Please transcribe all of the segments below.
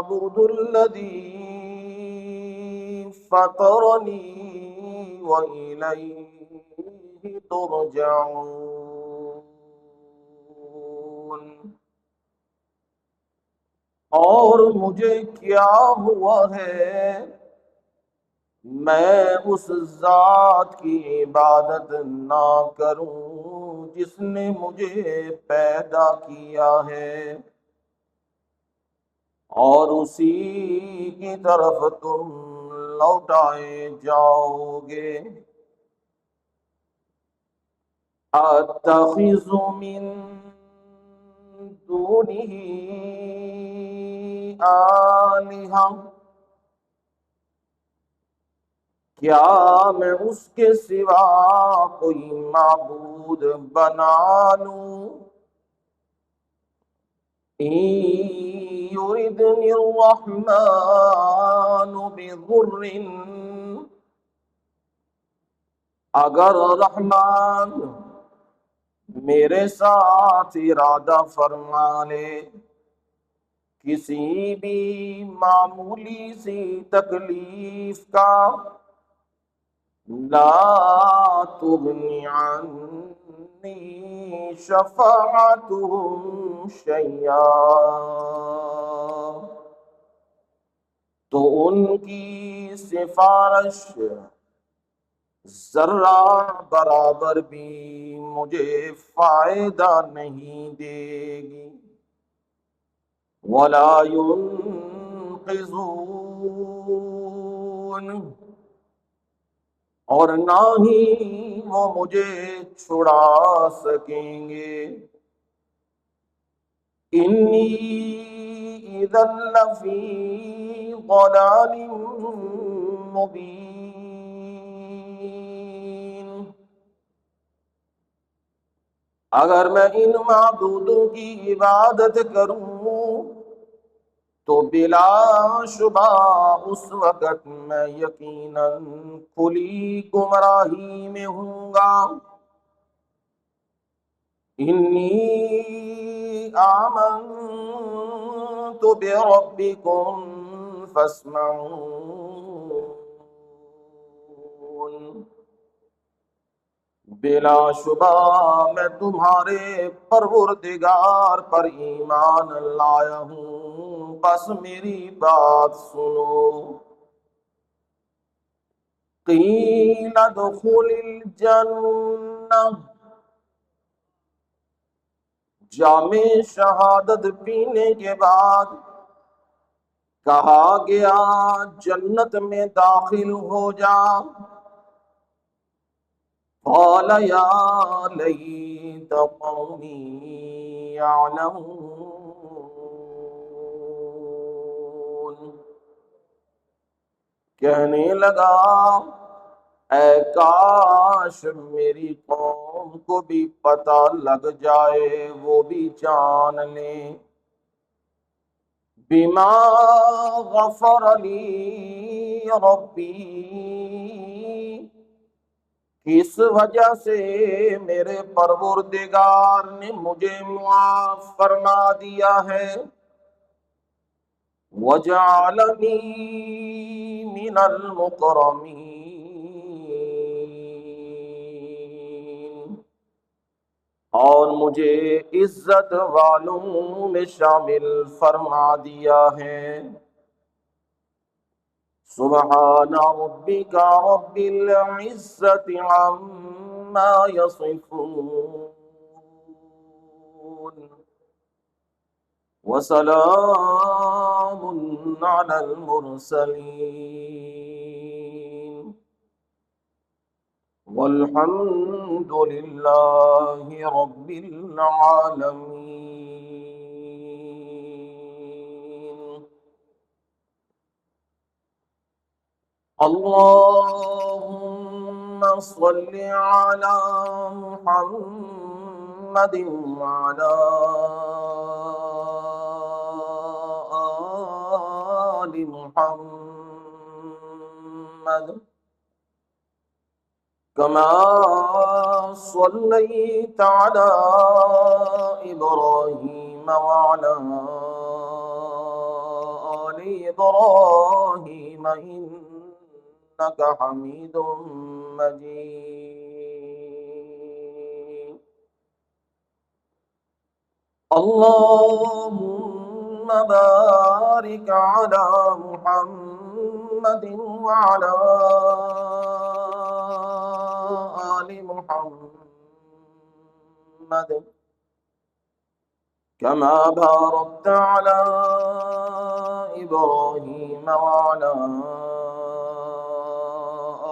أعبد الذي فطرني وإليه ترجعون۔ اور مجھے کیا ہوا ہے میں اس ذات کی عبادت نہ کروں جس نے مجھے پیدا کیا ہے، اور اسی کی طرف تم لوٹائے جاؤ گے۔ اتخذ من دونہ آلہہ، کیا میں اس کے سوا کوئی معبود بنا لوں؟ إن يردني الرحمن بضر، اگر رحمان میرے ساتھ ارادہ فرما لے کسی بھی معمولی سی تکلیف کا، لا تغنی عنی شفاعتهم شیئا، تو ان کی سفارش ذرہ برابر بھی مجھے فائدہ نہیں دے گی۔ ولا ينقذون، اور نہ ہی وہ مجھے چھڑا سکیں گے۔ انی اذا لفی ضلال مبین، اگر میں ان معبودوں کی عبادت کروں تو بلا شبہ اس وقت میں یقیناً کھلی گمراہی میں ہوں گا۔ انی آمنت بربکم فاسمعون، بلا شبہ میں تمہارے پروردگار پر ایمان لایا ہوں، بس میری بات سنو۔ قیل ادخل الجنہ، جام شہادت پینے کے بعد کہا گیا جنت میں داخل ہو جا۔ قال یا لیت قومی یعلمون، کہنے لگا اے کاش میری قوم کو بھی پتہ لگ جائے، وہ بھی جان لیں۔ بما غفر لی ربی، کس وجہ سے میرے پروردگار نے مجھے معاف فرما دیا ہے۔ وجعلنی من المکرمین، اور مجھے عزت والوں میں شامل فرما دیا ہے۔ سبحان ربک رب العزت عما یصفون، وسلام علی المرسلین، والحمد للہ رب العالمین۔ اللہم صل علی محمد وعلی آل محمد، کما صلیت علی ابراہیم وعلی آل إبراهيم إنك حميد مجيد اللهم بارك على محمد وعلى آل محمد كما باركت على إبراهيم وعلى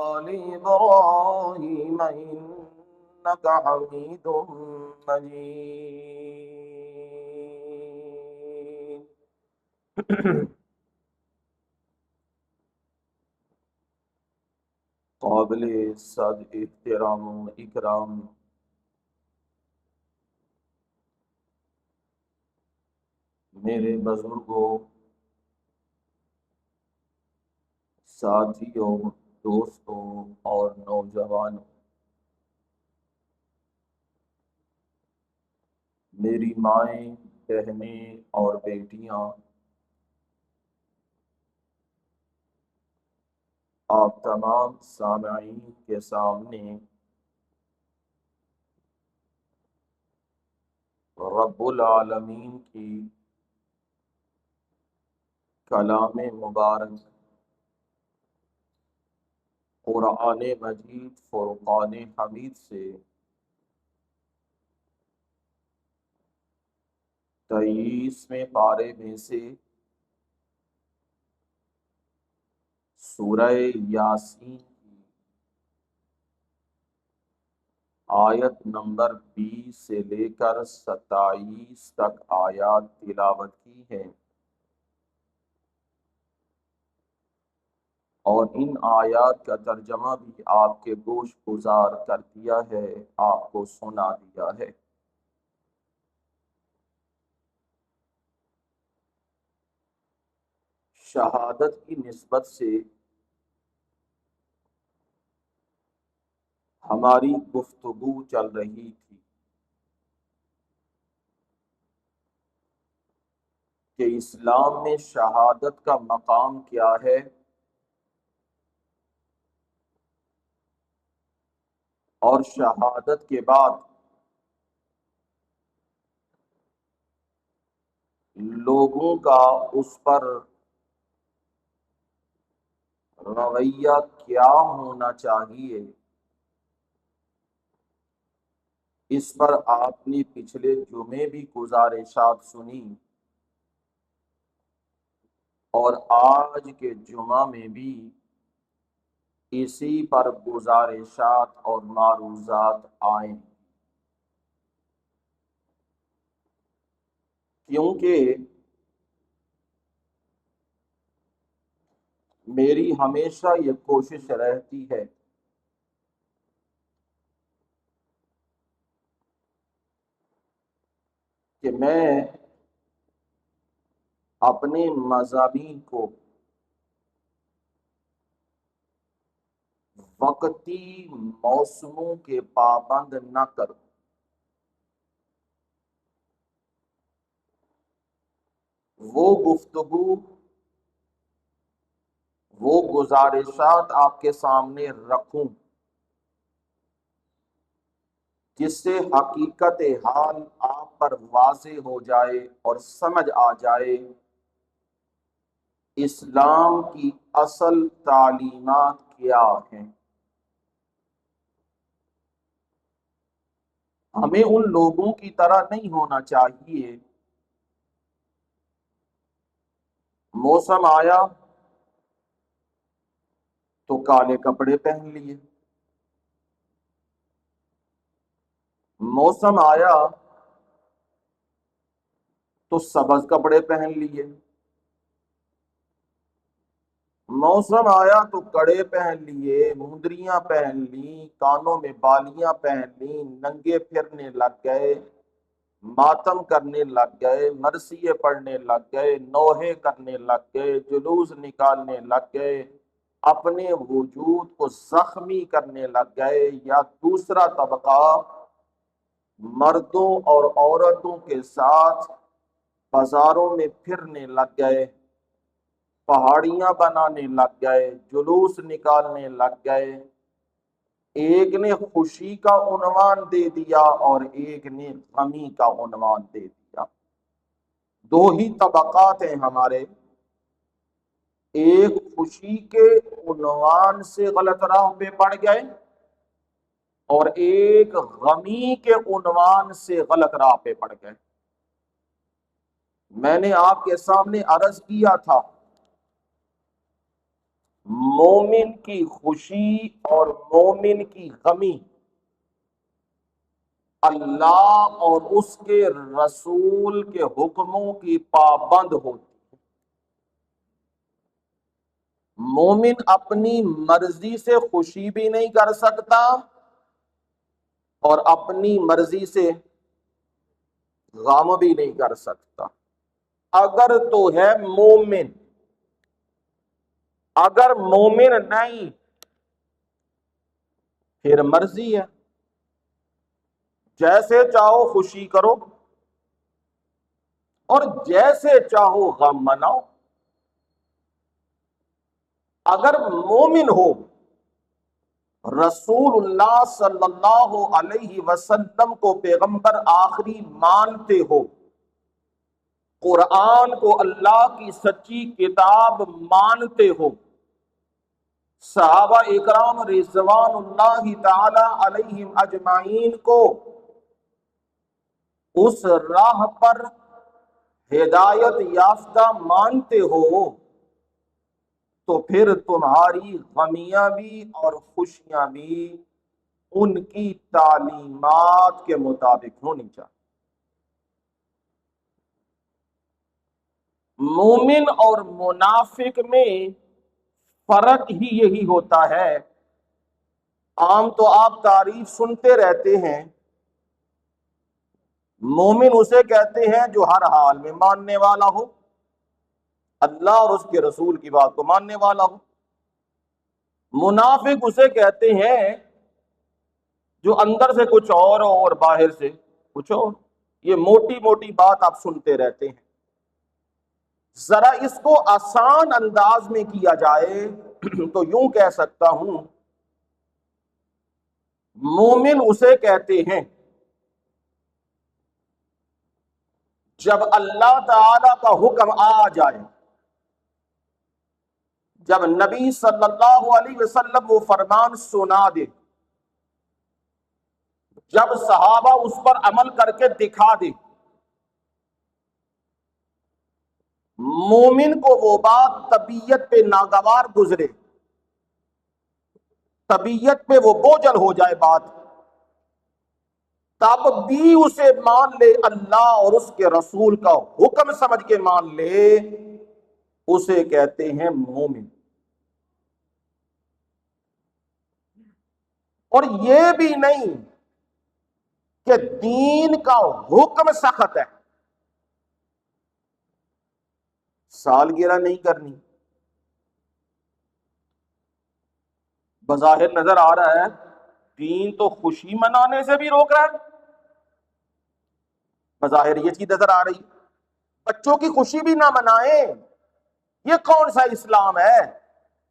آل إبراهيم إنك حميد مجيد قابل صد احترام و اکرام میرے بزرگوں، ساتھیوں، دوستوں اور نوجوانوں، میری مائیں، بہنیں اور بیٹیاں، آپ تمام سامعین کے سامنے رب العالمین کی کلام مبارک قرآن مجید فرقان حمید سے 23ویں پارے میں سے سورہ یاسین کی آیت نمبر 20 سے لے کر 27 تک آیات تلاوت کی ہیں، اور ان آیات کا ترجمہ بھی آپ کے گوش گزار کر دیا ہے، آپ کو سنا دیا ہے۔ شہادت کی نسبت سے ہماری گفتگو چل رہی تھی کہ اسلام میں شہادت کا مقام کیا ہے، اور شہادت کے بعد لوگوں کا اس پر رویہ کیا ہونا چاہیے۔ اس پر آپ نے پچھلے جمعے بھی گزارشات سنی، اور آج کے جمعہ میں بھی اسی پر گزارشات اور معروضات آئیں، کیونکہ میری ہمیشہ یہ کوشش رہتی ہے کہ میں اپنے مضامین کو وقتی موسموں کے پابند نہ کروں، وہ گفتگو، وہ گزارشات آپ کے سامنے رکھوں جس سے حقیقت حال آپ پر واضح ہو جائے اور سمجھ آ جائے اسلام کی اصل تعلیمات کیا ہیں۔ ہمیں ان لوگوں کی طرح نہیں ہونا چاہیے موسم آیا تو کالے کپڑے پہن لیے، موسم آیا تو سبز کپڑے پہن لیے، موسم آیا تو کڑے پہن لیے، مندریاں پہن لیں، کانوں میں بالیاں پہن لیں، ننگے پھرنے لگ گئے، ماتم کرنے لگ گئے، مرثیے پڑھنے لگ گئے، نوحے کرنے لگ گئے، جلوس نکالنے لگ گئے، اپنے وجود کو زخمی کرنے لگ گئے، یا دوسرا طبقہ مردوں اور عورتوں کے ساتھ بازاروں میں پھرنے لگ گئے، پہاڑیاں بنانے لگ گئے، جلوس نکالنے لگ گئے، ایک نے خوشی کا عنوان دے دیا اور ایک نے غمی کا عنوان دے دیا۔ دو ہی طبقات ہیں ہمارے، ایک خوشی کے عنوان سے غلط راہ پہ پڑ گئے اور ایک غمی کے عنوان سے غلط راہ پہ پڑ گئے۔ میں نے آپ کے سامنے عرض کیا تھا، مومن کی خوشی اور مومن کی غمی اللہ اور اس کے رسول کے حکموں کی پابند ہوتی۔ مومن اپنی مرضی سے خوشی بھی نہیں کر سکتا اور اپنی مرضی سے غم بھی نہیں کر سکتا۔ اگر تو ہے مومن، اگر مومن نہیں پھر مرضی ہے، جیسے چاہو خوشی کرو اور جیسے چاہو غم مناؤ۔ اگر مومن ہو، رسول اللہ صلی اللہ علیہ وسلم کو پیغمبر آخری مانتے ہو، قرآن کو اللہ کی سچی کتاب مانتے ہو، صحابہ اکرام رضوان اللہ تعالی علیہم اجمعین کو اس راہ پر ہدایت یافتہ مانتے ہو، تو پھر تمہاری غمیاں بھی اور خوشیاں بھی ان کی تعلیمات کے مطابق ہونی چاہیے۔ مومن اور منافق میں فرق ہی یہی ہوتا ہے۔ عام تو آپ تعریف سنتے رہتے ہیں، مومن اسے کہتے ہیں جو ہر حال میں ماننے والا ہو، اللہ اور اس کے رسول کی بات کو ماننے والا ہو۔ منافق اسے کہتے ہیں جو اندر سے کچھ اور باہر سے کچھ اور۔ یہ موٹی موٹی بات آپ سنتے رہتے ہیں۔ ذرا اس کو آسان انداز میں کیا جائے تو یوں کہہ سکتا ہوں، مومن اسے کہتے ہیں جب اللہ تعالی کا حکم آ جائے، جب نبی صلی اللہ علیہ وسلم وہ فرمان سنا دے، جب صحابہ اس پر عمل کر کے دکھا دے، مومن کو وہ بات طبیعت پہ ناگوار گزرے، طبیعت پہ وہ بوجھل ہو جائے بات، تب بھی اسے مان لے، اللہ اور اس کے رسول کا حکم سمجھ کے مان لے، اسے کہتے ہیں مومن۔ اور یہ بھی نہیں کہ دین کا حکم سخت ہے، سالگرہ نہیں کرنی، بظاہر نظر آ رہا ہے دین تو خوشی منانے سے بھی روک رہا ہے، بظاہر یہ چیز نظر آ رہی، بچوں کی خوشی بھی نہ منائیں، یہ کون سا اسلام ہے،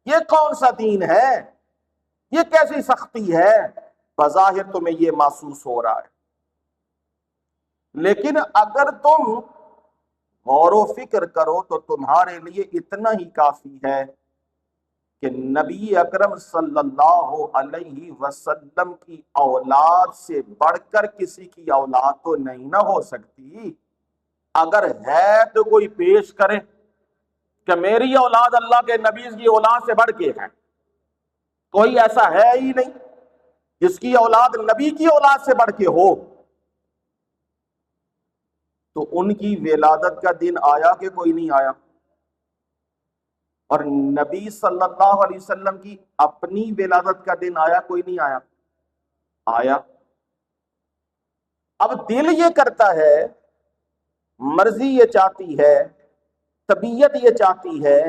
یہ کون سا دین ہے، یہ کیسی سختی ہے، بظاہر تمہیں یہ محسوس ہو رہا ہے۔ لیکن اگر تم غور و فکر کرو تو تمہارے لیے اتنا ہی کافی ہے کہ نبی اکرم صلی اللہ علیہ وسلم کی اولاد سے بڑھ کر کسی کی اولاد تو نہیں نہ ہو سکتی۔ اگر ہے تو کوئی پیش کرے کہ میری اولاد اللہ کے نبی کی اولاد سے بڑھ کے ہے، کوئی ایسا ہے ہی نہیں جس کی اولاد نبی کی اولاد سے بڑھ کے ہو۔ تو ان کی ولادت کا دن آیا کہ کوئی نہیں آیا؟ اور نبی صلی اللہ علیہ وسلم کی اپنی ولادت کا دن آیا کوئی نہیں آیا؟ آیا۔ اب دل یہ کرتا ہے، مرضی یہ چاہتی ہے، طبیعت یہ چاہتی ہے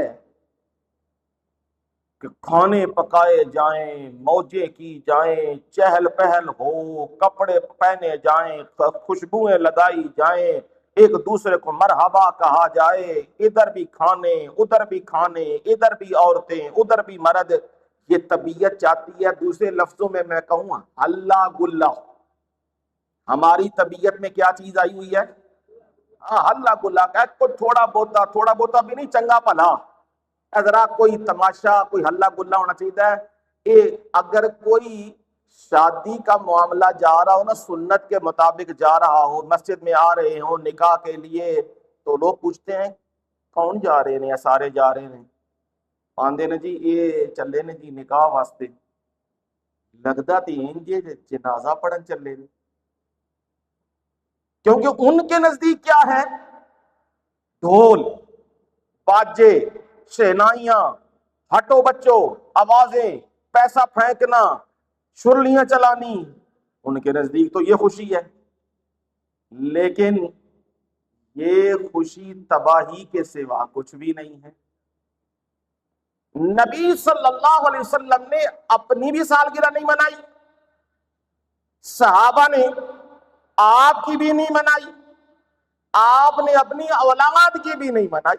کہ کھانے پکائے جائیں، موجیں کی جائیں، چہل پہل ہو، کپڑے پہنے جائیں، خوشبوئیں لگائی جائیں، ایک دوسرے کو مرحبا کہا جائے، ادھر بھی کھانے ادھر بھی کھانے، ادھر بھی عورتیں ادھر بھی مرد، یہ طبیعت چاہتی ہے۔ دوسرے لفظوں میں کہوں ہلا گلا، ہماری طبیعت میں کیا چیز آئی ہوئی ہے؟ ہلا گلا کا کوئی تھوڑا بہتا بھی نہیں، چنگا بھلا ذرا کوئی تماشا، کوئی ہلا گلا ہونا چاہیے۔ اگر کوئی شادی کا معاملہ جا رہا ہو نا، سنت کے مطابق جا رہا ہو، مسجد میں آ رہے ہوں نکاح کے لیے، تو لوگ پوچھتے ہیں کون جا رہے ہیں؟ سارے جا رہے ہیں، آندے نے جی یہ چلے نے جی نکاح واسطے، لگتا تین جی جنازہ پڑھن چلے نے، کیونکہ ان کے نزدیک کیا ہے؟ ڈھول، باجے، شہنائیاں، ہٹو بچوں، آوازیں، پیسہ پھینکنا، شرلیاں چلانی، ان کے نزدیک تو یہ خوشی ہے۔ لیکن یہ خوشی تباہی کے سوا کچھ بھی نہیں ہے۔ نبی صلی اللہ علیہ وسلم نے اپنی بھی سالگرہ نہیں منائی، صحابہ نے آپ کی بھی نہیں منائی، آپ نے اپنی اولاد کی بھی نہیں منائی۔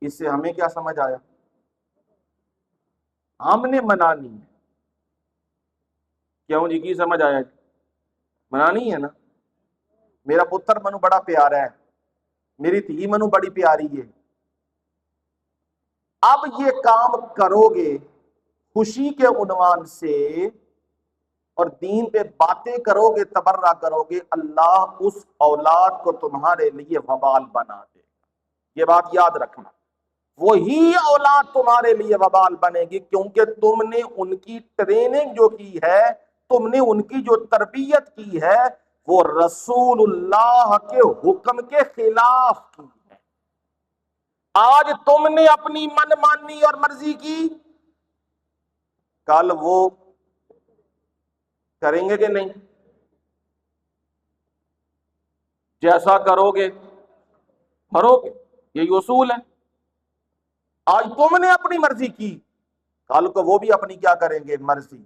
اس سے ہمیں کیا سمجھ آیا؟ ہم نے منانی ہے۔ کیوں جی کی سمجھ آیا؟ منانی ہے نا۔ میرا پتر منو بڑا پیارا ہے، میری دھی منو بڑی پیاری ہے، اب یہ کام کرو گے خوشی کے عنوان سے اور دین پہ باتیں کرو گے، تبرہ کرو گے، اللہ اس اولاد کو تمہارے لیے وبال بنا دے گا۔ یہ بات یاد رکھنا، وہی اولاد تمہارے لیے وبال بنے گی، کیونکہ تم نے ان کی ٹریننگ جو کی ہے، تم نے ان کی جو تربیت کی ہے، وہ رسول اللہ کے حکم کے خلاف کی ہے۔ آج تم نے اپنی من مانی اور مرضی کی، کل وہ کریں گے کہ نہیں؟ جیسا کرو گے بھرو گے، یہی اصول ہے۔ آج تم نے اپنی مرضی کی، کل کو وہ بھی اپنی کیا کریں گے؟ مرضی۔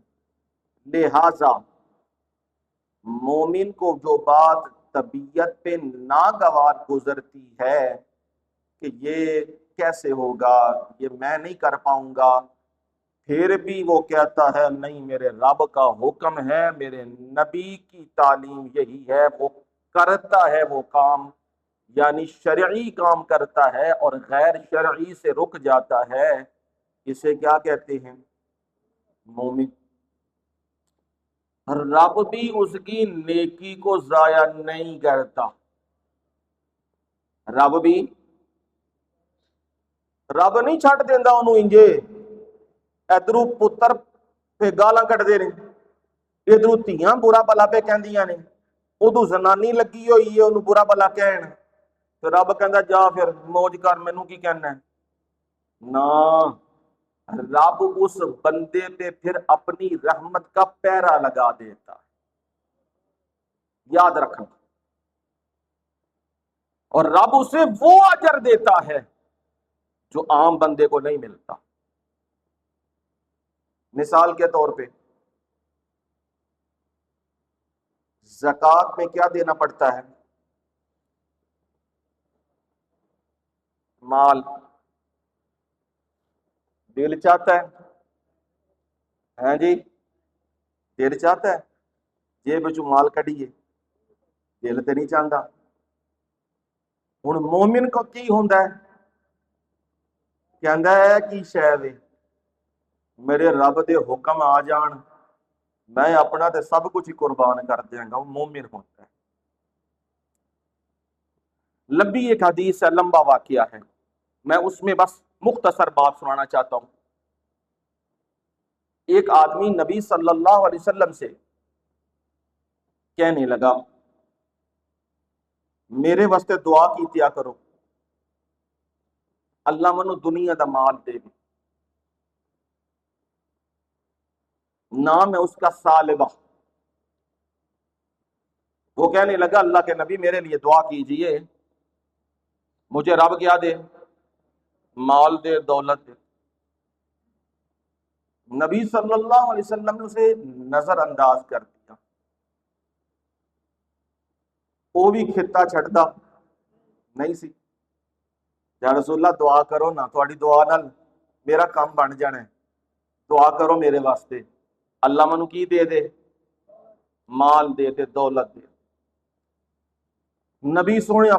لہذا مومن کو جو بات طبیعت پہ ناگوار گزرتی ہے کہ یہ کیسے ہوگا، یہ میں نہیں کر پاؤں گا، پھر بھی وہ کہتا ہے نہیں، میرے رب کا حکم ہے، میرے نبی کی تعلیم یہی ہے، وہ کرتا ہے وہ کام، یعنی شرعی کام کرتا ہے اور غیر شرعی سے رک جاتا ہے، اسے کیا کہتے ہیں؟ مومن۔ رب بھی اس کی نیکی کو ضائع نہیں کرتا، رب نہیں چھٹ دینا انہوں انجے، ادھروں پتر پہ گالاں کٹتے ہیں، ادھروں دھیاں برا بلا پہ کہندیاں نے، ادھوں زنانی لگی ہوئی ہے انہوں برا بلا کہن، تو رب کہندا جا پھر موج کر، مینوں کی کہنا ہے؟ نا، رب اس بندے پہ پھر اپنی رحمت کا پیرا لگا دیتا ہے، یاد رکھنا، اور رب اسے وہ اجر دیتا ہے جو عام بندے کو نہیں ملتا۔ مثال کے طور پہ زکوٰۃ میں کیا دینا پڑتا ہے؟ مال۔ دل چاہتا ہے، ہاں جی، دل چاہتا ہے جیب وچوں مال کڈیے، دل تے نہیں چاہتا۔ ہن مومن کو کی ہوندا ہے؟ کہندا ہے کی شے وے، میرے رب دے حکم آ جان، میں اپنا تے سب کچھ ہی قربان کر دیاں گا، وہ مومن ہوتا ہے۔ لمبی ایک حدیث ہے، لمبا واقعہ ہے، میں اس میں بس مختصر بات سنانا چاہتا ہوں۔ ایک آدمی نبی صلی اللہ علیہ وسلم سے کہنے لگا میرے واسطے دعا کیتیا کرو، اللہ منو دنیا دا مال دے دے۔ نام ہے اس کا سالبہ۔ وہ کہنے لگا اللہ کے نبی میرے لیے دعا کیجئے، مجھے رب کیا دے؟ مال دے، دولت دے۔ نبی صلی اللہ علیہ وسلم نے اسے نظر انداز کر دیا، ਉਹ ਵੀ ਖਿੱਤਾ ਛੱਡਦਾ ਨਹੀਂ ਸੀ। ਜਾਂ ਰਸੂਲullah ਦੁਆ ਕਰੋ ਨਾ, ਤੁਹਾਡੀ ਦੁਆ ਨਾਲ ਮੇਰਾ ਕੰਮ ਬਣ ਜਾਣਾ, ਦੁਆ ਕਰੋ ਮੇਰੇ ਵਾਸਤੇ। ਅੱਲਾ ਮੈਨੂੰ ਕੀ ਦੇ ਦੇ? ਮਾਲ ਦੇ ਤੇ ਦੌਲਤ ਦੇ। ਨਬੀ ਸੋਹਣੇ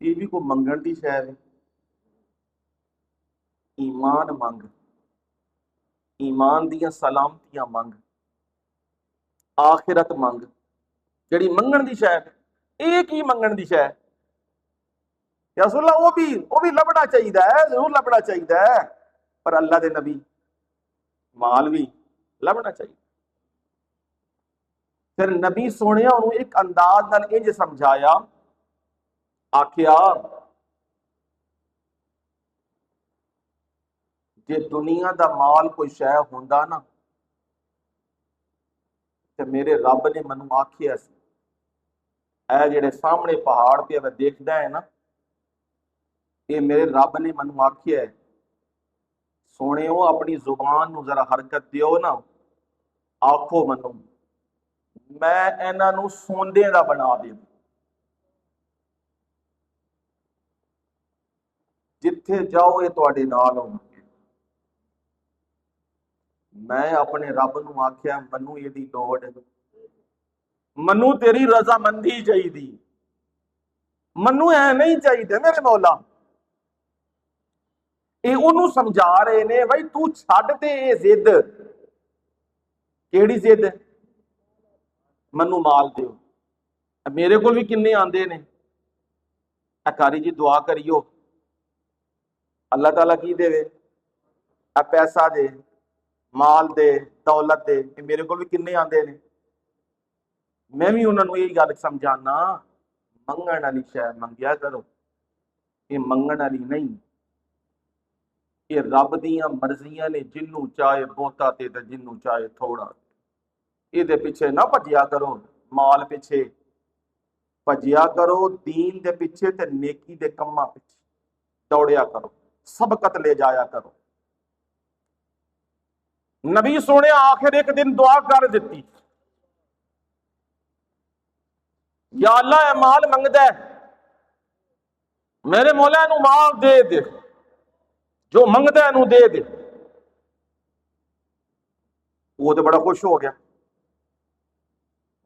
ਇਹ ਵੀ ਕੋਈ ਮੰਗਣ ਦੀ ਸ਼ੈ ਹੈ? ਈਮਾਨ ਮੰਗ, ਈਮਾਨ ਦੀਆਂ ਸਲਾਮਤੀਆਂ ਮੰਗ, ਆਖਿਰਤ ਮੰਗ, ਜਿਹੜੀ ਮੰਗਣ ਦੀ ਸ਼ੈ ਹੈ। ਇਹ ਕੀ ਮੰਗਣ ਦੀ ਸ਼ੈ? ਯਾ ਰਸੂਲullah ਉਹ ਵੀ ਲੱਭਣਾ ਚਾਹੀਦਾ ਹੈ, ਜ਼ਰੂਰ ਲੱਭਣਾ ਚਾਹੀਦਾ ਹੈ, ਪਰ ਅੱਲਾ ਦੇ ਨਬੀ ਮਾਲ ਵੀ ਲੱਭਣਾ ਚਾਹੀਦਾ। ਫਿਰ ਨਬੀ ਸੋਹਣਿਆ ਉਹਨੂੰ ਇੱਕ ਅੰਦਾਜ਼ ਨਾਲ ਇੰਜ ਸਮਝਾਇਆ, ਆਖਿਆ ਜੇ ਦੁਨੀਆ ਦਾ ਮਾਲ ਕੋਈ ਸ਼ੈ ਹੁੰਦਾ ਨਾ ਤੇ ਮੇਰੇ ਰੱਬ ਨੇ ਮੈਨੂੰ ਆਖਿਆ ਸੀ, ਇਹ ਜਿਹੜੇ ਸਾਹਮਣੇ ਪਹਾੜ ਤੇ ਮੈਂ ਦੇਖਦਾ ਹੈ ਨਾ, ਇਹ ਮੇਰੇ ਰੱਬ ਨੇ ਮੈਨੂੰ ਆਖਿਆ ਹੈ, ਸੋਹਣਿਓ ਆਪਣੀ ਜ਼ੁਬਾਨ ਨੂੰ ਜ਼ਰਾ ਹਰਕਤ ਦਿਓ ਨਾ, ਆਖੋ ਮੈਨੂੰ ਮੈਂ ਇਹਨਾਂ ਨੂੰ ਸੋਨੇ ਦਾ ਬਣਾ ਦੇ, ਜਿੱਥੇ ਜਾਓ ਇਹ ਤੁਹਾਡੇ ਨਾਲ ਹੋਣਗੇ। ਮੈਂ ਆਪਣੇ ਰੱਬ ਨੂੰ ਆਖਿਆ ਮੈਨੂੰ ਇਹਦੀ ਲੋੜ, ਮੈਨੂੰ ਤੇਰੀ ਰਜ਼ਾਮੰਦੀ ਚਾਹੀਦੀ, ਮੈਨੂੰ ਐ ਨਹੀਂ ਚਾਹੀਦੇ ਮੇਰੇ ਮੌਲਾ। ਇਹ ਉਹਨੂੰ ਸਮਝਾ ਰਹੇ ਨੇ, ਬਈ ਤੂੰ ਛੱਡ ਦੇ ਇਹ ਜ਼ਿੱਦ। ਕਿਹੜੀ ਜ਼ਿੱਦ? ਮੈਨੂੰ ਮਾਲ ਦਿਓ। ਮੇਰੇ ਕੋਲ ਵੀ ਕਿੰਨੇ ਆਂਦੇ ਨੇ, ਕਾਰੀ ਜੀ ਦੁਆ ਕਰਿਓ ਅੱਲਾਹ ਤਾਲਾ ਕੀ ਦੇਵੇ, ਆ ਪੈਸਾ ਦੇ, ਮਾਲ ਦੇ, ਦੌਲਤ ਦੇ। ਇਹ ਮੇਰੇ ਕੋਲ ਵੀ ਕਿੰਨੇ ਆਂਦੇ ਨੇ। ਮੈਂ ਵੀ ਉਹਨਾਂ ਨੂੰ ਇਹ ਗੱਲ ਸਮਝਾਣਾ, ਮੰਗਣ ਵਾਲੀ ਸ਼ੈ ਮੰਗਿਆ ਕਰੋ, ਇਹ ਮੰਗਣ ਵਾਲੀ ਨਹੀਂ। ਇਹ ਰੱਬ ਦੀਆਂ ਮਰਜ਼ੀਆਂ ਨੇ, ਜਿਹਨੂੰ ਚਾਹੇ ਬਹੁਤਾ ਤੇ ਜਿਹਨੂੰ ਚਾਹੇ ਥੋੜਾ। ਇਹਦੇ ਪਿੱਛੇ ਨਾ ਭੱਜਿਆ ਕਰੋ, ਮਾਲ ਪਿੱਛੇ ਭੱਜਿਆ ਕਰੋ, ਦੀਨ ਦੇ ਪਿੱਛੇ ਤੇ ਨੇਕੀ ਦੇ ਕੰਮਾਂ ਪਿੱਛੇ ਦੌੜਿਆ ਕਰੋ, ਸਬਕਤ ਲੈ ਜਾਇਆ ਕਰੋ। ਨਬੀ ਸੋਹਣਿਆ ਆਖਿਰ ਇੱਕ ਦਿਨ ਦੁਆ ਕਰ ਦਿੱਤੀ, ਯਾ ਅੱਲਾ ਇਹ ਮਾਲ ਮੰਗਦਾ ਹੈ, ਮੇਰੇ ਮੌਲਾ ਨੂੰ ਮਾਲ ਦੇ ਦੇ, ਜੋ ਮੰਗਦਾ ਇਹਨੂੰ ਦੇ ਦੇ। ਉਹ ਤੇ ਬੜਾ ਖੁਸ਼ ਹੋ ਗਿਆ,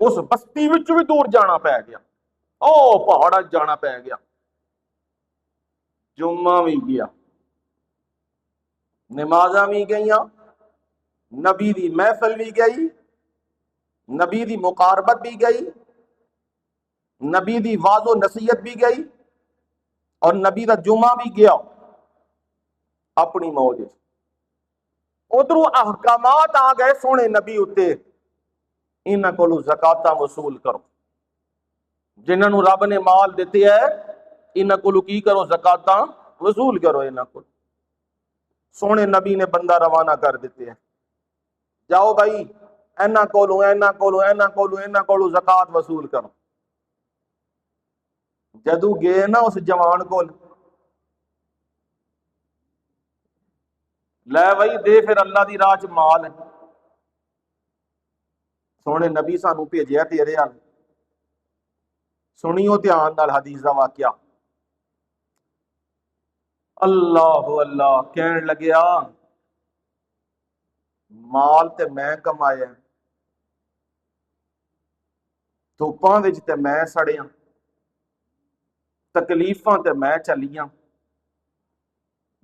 اس بستی وچ بھی دور جانا پی گیا، او پہاڑا جانا پی گیا، جمعہ بھی گیا، نمازاں بھی گئیاں، نبی دی محفل بھی گئی، نبی دی مقاربت بھی گئی، نبی دی واض و نصیحت بھی گئی، اور نبی دا جمعہ بھی گیا اپنی موج۔ ادھروں احکامات آ گئے سونے نبی اتے، انہاں کولوں زکاتاں وصول کرو، جنہاں نوں رب نے مال دیتے ہے انہاں کولوں کی کرو، زکاتاں وصول کرو انہاں کول۔ سونے نبی نے بندہ روانہ کر دیتے ہیں، جاؤ بھائی اینا کولوں زکات وصول کرو۔ جدو گئے نا اس جوان کول، لے بھائی دے پھر اللہ دی راہ چ مال ہے، سونے نبی سانو بھیجیا تیرے حال، سنیو دھیان نال حدیث دا واقعہ۔ اللہ اللہ کہن لگیا مال تے میں کمایا، دھوپاں وچ تے میں سڑیاں، تکلیفاں تے میں چلیاں،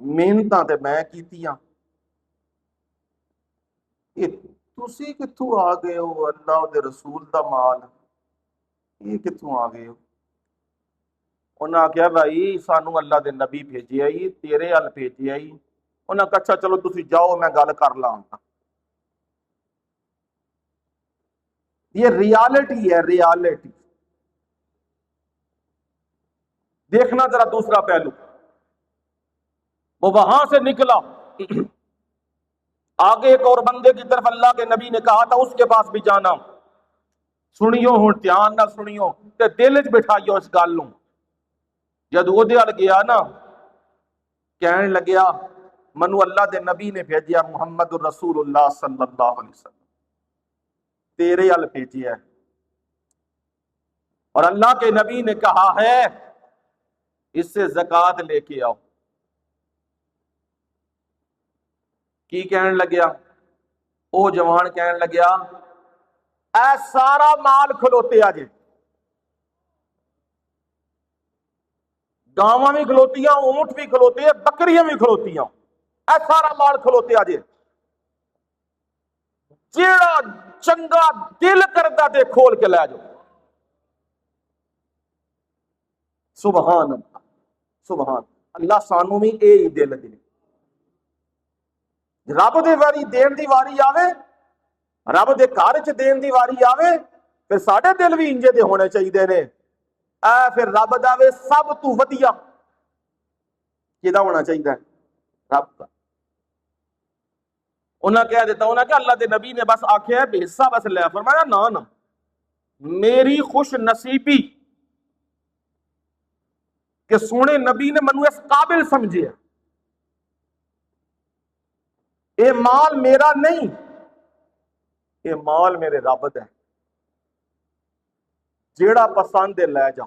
محنتاں تے میں کیتیاں، یہ تسی کتھوں آ گئے ہو اللہ دے رسول دا مال، یہ کتھوں آ گئے ہو؟ انہاں آخیا بھائی سانو اللہ دے نبی بھیجیا ہی، تیرے حال بھیجیا ہی۔ انہاں کہا اچھا چلو تسی جاؤ میں گل کر لاں گا۔ یہ ریالٹی ہے، ریالٹی۔ دیکھنا ذرا دوسرا پہلو، وہ وہاں سے نکلا، آگے ایک اور بندے کی طرف اللہ کے نبی نے کہا تھا اس کے پاس بھی جانا۔ سنیو ہوں دھیان نہ سنیو تے دل وچ بٹھائیو اس گل نوں۔ جد وہ دل گیا نا، کہنے لگیا منو اللہ دے نبی نے بھیجیا محمد الرسول اللہ صلی اللہ علیہ وسلم، تیرے ال بھیجیا ہے، اور اللہ کے نبی نے کہا ہے اس سے زکوٰۃ لے کے آؤ۔ کی کہنے لگیا؟ او جوان کہنے لگیا اے سارا مال کھلوتے آجے، گاواں بھی کھلوتیاں، اونٹ بھی کھلوتے ہیں، بکریاں بھی کھلوتیاں، اے سارا مال کھلوتے آجے، جیڑا چنگا دل کردا دے کھول کے لے جاؤ۔ سبحان اللہ، سبحان اللہ، سانو بھی اے ہی دل دے، رب دے واری دین دی واری آوے، رب دے گھر چ دین دی واری آوے، پھر ساڈے دل بھی انجے دے ہونے چاہیے نے۔ اے پھر رب دا وے سب تو ودیا کیدا ہونا چاہیے؟ رب دا۔ انہاں کہہ دیتا انہاں کہ اللہ دے نبی نے بس آکھیا ہے حصہ بس لے، فرمایا نا نا، میری خوش نصیبی کہ سونے نبی نے منو اس قابل سمجھے، اے مال میرا نہیں، اے مال میرے رب دا ہے، جیڑا پسند ہے لے جا۔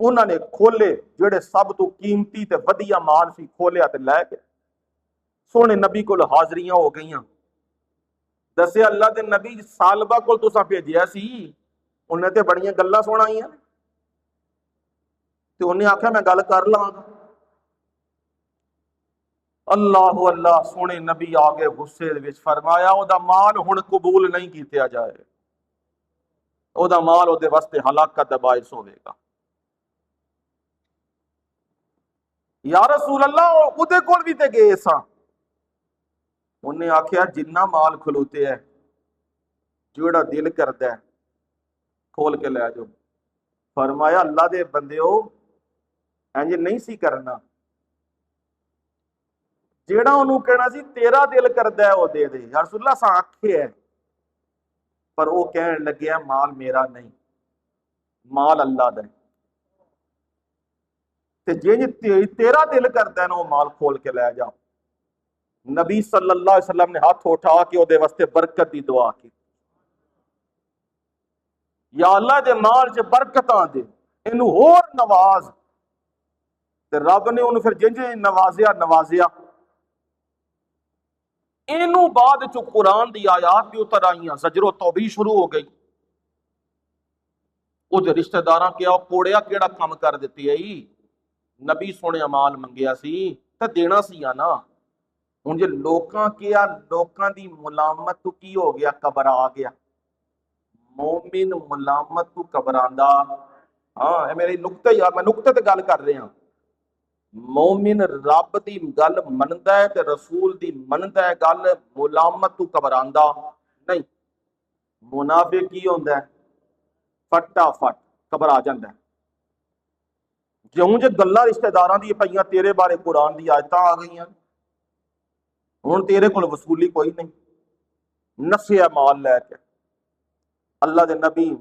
انہاں نے کھولے، جڑے سب تو قیمتی تے ودیا مال سی کھولیا تے لے گئے۔ سونے نبی کول حاضریاں ہو گئیاں، دسے اللہ دے نبی سالبہ کول تساں بھیجیا سی، انہیں تے بڑیاں گلاں سنائیاں تے انہیں آکھیا میں گل کر لاں گا۔ اللہ اللہ، سونے نبی آگے غصے وچ فرمایا او دا مال ہن قبول نہیں کیتیا جائے، او دا مال او دے واسطے ہلاکت دا باعث ہوے گا۔ یا رسول اللہ او دے کول بھی تے گئے ساں، انہیں آکھیا جنہ مال کھلوتے ہے جیڑا دل کردا ہے کھول کے لے جاؤ۔ فرمایا اللہ دے بندیو انج نہیں سی کرنا، جیڑا انہوں کہنا سی تیرا دل کردا ہے وہ دے دے، یا رسول اللہ سا آکھے ہے، پر وہ کہنے لگے ہے مال میرا نہیں، مال اللہ دا ہے، تے جے تیرا دل کردا ہے نا وہ مال کھول کے لے جا۔ نبی صلی اللہ علیہ وسلم نے ہاتھ اٹھا کے وہ دے واسطے برکت دی دعا کی، یا اللہ دے مال چ برکتاں دے، اینو ہور نواز، تے رب نے انہوں پھر جنجے نوازیا۔ اینو بعد چو قرآن دی آیات بھی اتر آئیاں، زجر و توبیخ شروع ہو گئی۔ ਉਹਦੇ ਰਿਸ਼ਤੇਦਾਰਾਂ ਕਿਹਾ ਕੋੜਿਆ ਕਿਹੜਾ ਕੰਮ ਕਰ ਦਿੱਤੀ ਐ ਨਬੀ ਸੋਹਣਿਆ ਮਾਲ ਮੰਗਿਆ ਸੀ ਤਾਂ ਦੇਣਾ ਸੀ ਆ ਨਾ। ਹੁਣ ਜੇ ਲੋਕਾਂ ਕਿਹਾ ਲੋਕਾਂ ਦੀ ਮੁਲਾਮਤ ਤੋਂ ਕੀ ਹੋ ਗਿਆ, ਘਬਰਾ ਗਿਆ। ਮੋਮਿਨ ਮੁਲਾਮਤ ਤੋਂ ਘਬਰਾਂਦਾ, ਹਾਂ ਇਹ ਮੇਰੇ ਨੁਕਤੇ ਹੀ ਆ, ਮੈਂ ਨੁਕਤੇ ਤੇ ਗੱਲ ਕਰ ਰਿਹਾ। ਮੋਮਿਨ ਰੱਬ ਦੀ ਗੱਲ ਮੰਨਦਾ ਹੈ ਤੇ ਰਸੂਲ ਦੀ ਮੰਨਦਾ ਹੈ ਗੱਲ, ਮੁਲਾਮਤ ਤੋਂ ਘਬਰਾਂਦਾ ਨਹੀਂ। ਮੁਨਾਫਿਕ ਕੀ ਹੁੰਦਾ, ਫਟਾਫਟ ਘਬਰਾ ਜਾਂਦਾ। ਜਿਉਂ ਜੇ ਗੱਲਾਂ ਰਿਸ਼ਤੇਦਾਰਾਂ ਦੀ ਪਈਆਂ, ਤੇਰੇ ਬਾਰੇ ਕੁਰਾਨ ਦੀ ਆਇਤਾਂ ਆ ਗਈਆਂ, ਹੁਣ ਤੇਰੇ ਕੋਲ ਵਸੂਲੀ ਕੋਈ ਨਹੀਂ। ਨਸਿਆ ਮਾਲ ਲੈ ਕੇ, ਅੱਲਾਹ ਦੇ ਨਬੀ